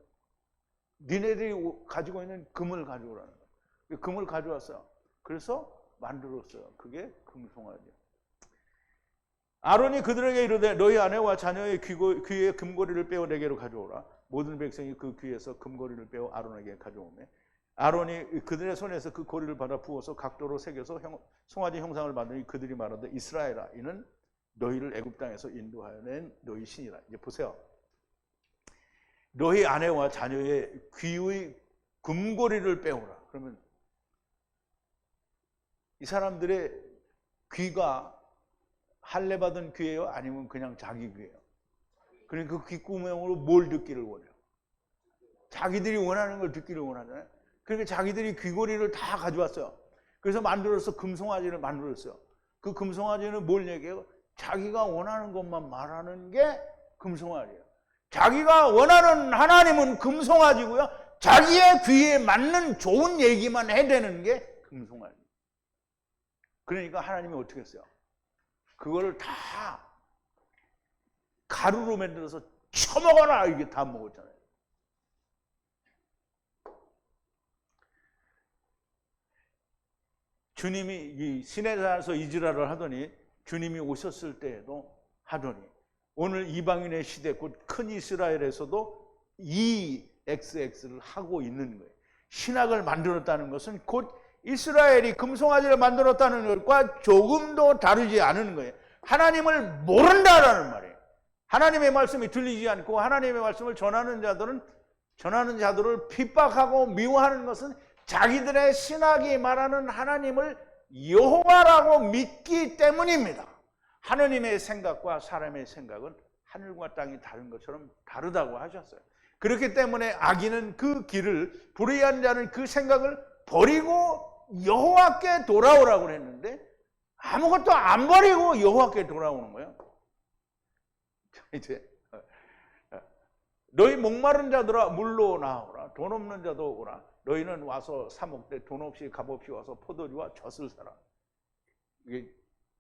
니네들이 가지고 있는 금을 가져오라는 거예요. 금을 가져왔어요. 그래서 만들었어요. 그게 금송아지예요. 아론이 그들에게 이르되 너희 아내와 자녀의 귀에 금고리를 빼어 내게로 가져오라. 모든 백성이 그 귀에서 금고리를 빼어 아론에게 가져오매 아론이 그들의 손에서 그 고리를 받아 부어서 각도로 새겨서 송아지 형상을 만드니 그들이 말하되 이스라엘아 이는 너희를 애굽 땅에서 인도하여 낸 너희 신이라. 이제 보세요. 너희 아내와 자녀의 귀의 금고리를 빼오라. 그러면 이 사람들의 귀가 할례 받은 귀예요? 아니면 그냥 자기 귀예요? 그러니까 그 귓구멍으로 뭘 듣기를 원해요? 자기들이 원하는 걸 듣기를 원하잖아요. 그러니까 자기들이 귀고리를 다 가져왔어요. 그래서 만들어서 금송아지를 만들었어요. 그 금송아지는 뭘 얘기해요? 자기가 원하는 것만 말하는 게 금송아지예요. 자기가 원하는 하나님은 금송아지고요. 자기의 귀에 맞는 좋은 얘기만 해대는 게 금송아지. 그러니까 하나님이 어떻게 했어요? 그거를 다 가루로 만들어서 처먹어라 이게 다 먹었잖아요. 주님이 이 시내산에서 이지랄을 하더니 주님이 오셨을 때에도 하더니 오늘 이방인의 시대 곧 큰 이스라엘에서도 이 XX를 하고 있는 거예요. 신학을 만들었다는 것은 곧 이스라엘이 금송아지를 만들었다는 것과 조금도 다르지 않은 거예요. 하나님을 모른다라는 말이에요. 하나님의 말씀이 들리지 않고 하나님의 말씀을 전하는 자들을 핍박하고 미워하는 것은 자기들의 신학이 말하는 하나님을 여호와라고 믿기 때문입니다. 하느님의 생각과 사람의 생각은 하늘과 땅이 다른 것처럼 다르다고 하셨어요. 그렇기 때문에 악인은 그 길을, 불의한 자는 그 생각을 버리고 여호와께 돌아오라고 했는데 아무것도 안 버리고 여호와께 돌아오는 거예요. 이제 너희 목마른 자들아 물로 나오라. 돈 없는 자도 오라. 너희는 와서 사 먹되 돈 없이 값 없이 와서 포도주와 젖을 사라. 이게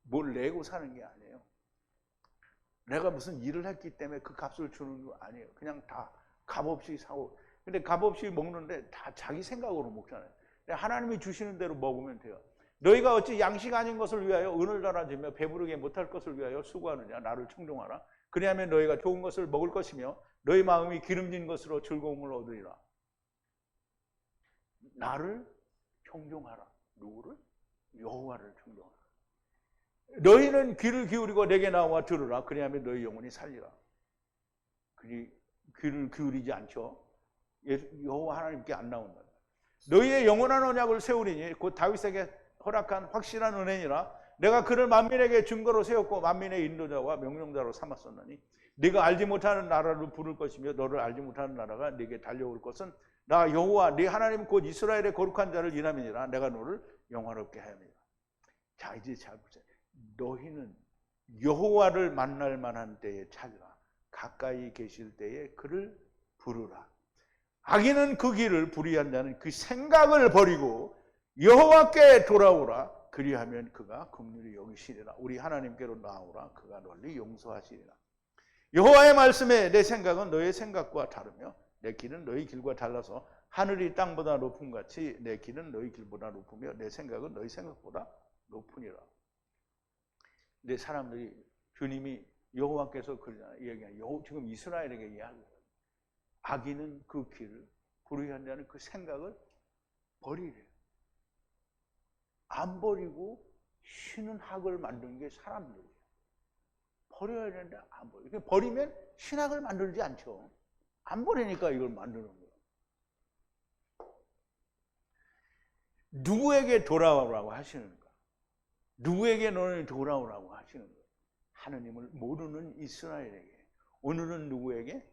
뭘 내고 사는 게 아니에요. 내가 무슨 일을 했기 때문에 그 값을 주는 거 아니에요. 그냥 다 값 없이 사고. 근데 값 없이 먹는데 다 자기 생각으로 먹잖아요. 하나님이 주시는 대로 먹으면 돼요. 너희가 어찌 양식 아닌 것을 위하여 은을 달아주며 배부르게 못할 것을 위하여 수고하느냐. 나를 청종하라. 그리하면 너희가 좋은 것을 먹을 것이며 너희 마음이 기름진 것으로 즐거움을 얻으리라. 나를 청종하라. 누구를? 여호와를 청종하라. 너희는 귀를 기울이고 내게 나와 들으라. 그리하면 너희 영혼이 살리라. 귀를 기울이지 않죠. 여호와 하나님께 안 나온다. 너희의 영원한 언약을 세우리니 곧 다윗에게 허락한 확실한 은혜니라. 내가 그를 만민에게 증거로 세웠고 만민의 인도자와 명령자로 삼았었느니 네가 알지 못하는 나라를 부를 것이며 너를 알지 못하는 나라가 네게 달려올 것은 나 여호와 네 하나님 곧 이스라엘의 거룩한 자를 인함이니라. 내가 너를 영화롭게 하였느니라. 자, 이제 잘 보세요. 너희는 여호와를 만날 만한 때에 찾으라. 가까이 계실 때에 그를 부르라. 악인은 그 길을, 불의한 자는 그 생각을 버리고 여호와께 돌아오라. 그리하면 그가 긍휼히 여기시리라. 우리 하나님께로 나오라. 그가 널리 용서하시리라. 여호와의 말씀에 내 생각은 너의 생각과 다르며 내 길은 너희 길과 달라서 하늘이 땅보다 높음 같이 내 길은 너희 길보다 높으며 내 생각은 너희 생각보다 높으니라. 근데 사람들이 주님이 여호와께서 그러잖아요. 얘기하는 지금 이스라엘에게 이야기해요. 악인은 그 길을, 불의한 자는 그 생각을 버리래요. 안 버리고 쉬는 학을 만드는 게 사람들이에요. 버려야 되는데 안 버려요. 버리면 신학을 만들지 않죠. 안 버리니까 이걸 만드는 거예요. 누구에게 돌아오라고 하시는가? 누구에게 너는 돌아오라고 하시는 거예요? 하느님을 모르는 이스라엘에게. 오늘은 누구에게?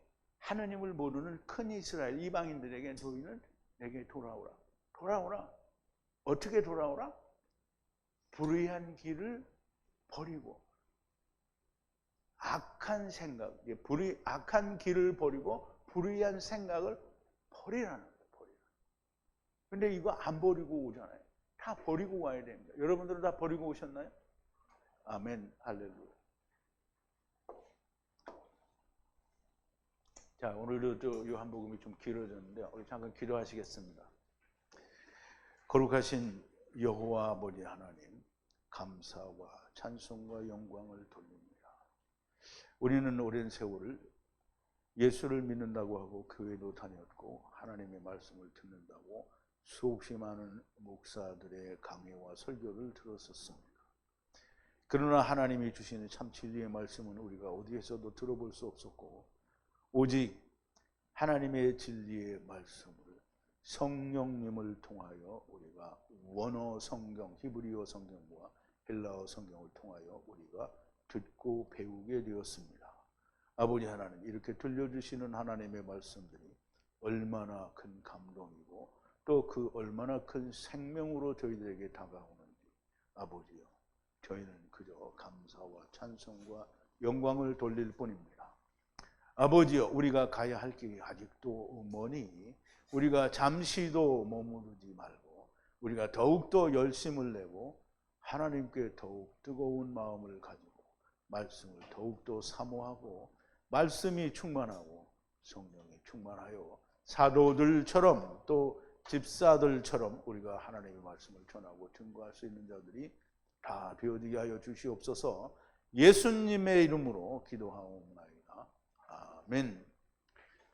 하느님을 모르는 큰 이스라엘 이방인들에게 너희는 내게 돌아오라. 돌아오라. 어떻게 돌아오라? 불의한 길을 버리고 악한 생각, 악한 길을 버리고 불의한 생각을 버리라는 거예요. 근데 이거 안 버리고 오잖아요. 다 버리고 와야 됩니다. 여러분들은 다 버리고 오셨나요? 아멘, 할렐루야. 자, 오늘도 요한복음이 좀 길어졌는데 우리 잠깐 기도하시겠습니다. 거룩하신 여호와 아버지 하나님, 감사와 찬송과 영광을 돌립니다. 우리는 오랜 세월을 예수를 믿는다고 하고 교회도 다녔고 하나님의 말씀을 듣는다고 수없이 많은 목사들의 강의와 설교를 들었었습니다. 그러나 하나님이 주시는 참 진리의 말씀은 우리가 어디에서도 들어볼 수 없었고 오직 하나님의 진리의 말씀을 성령님을 통하여 우리가 원어 성경, 히브리어 성경과 헬라어 성경을 통하여 우리가 듣고 배우게 되었습니다. 아버지 하나님, 이렇게 들려주시는 하나님의 말씀들이 얼마나 큰 감동이고 또 그 얼마나 큰 생명으로 저희들에게 다가오는지 아버지요, 저희는 그저 감사와 찬송과 영광을 돌릴 뿐입니다. 아버지요, 우리가 가야 할 길이 아직도 머니 우리가 잠시도 머무르지 말고 우리가 더욱더 열심을 내고 하나님께 더욱 뜨거운 마음을 가지고 말씀을 더욱더 사모하고 말씀이 충만하고 성령이 충만하여 사도들처럼 또 집사들처럼 우리가 하나님의 말씀을 전하고 증거할 수 있는 자들이 다 되어지게 하여 주시옵소서. 예수님의 이름으로 기도하옵나이다. 아멘.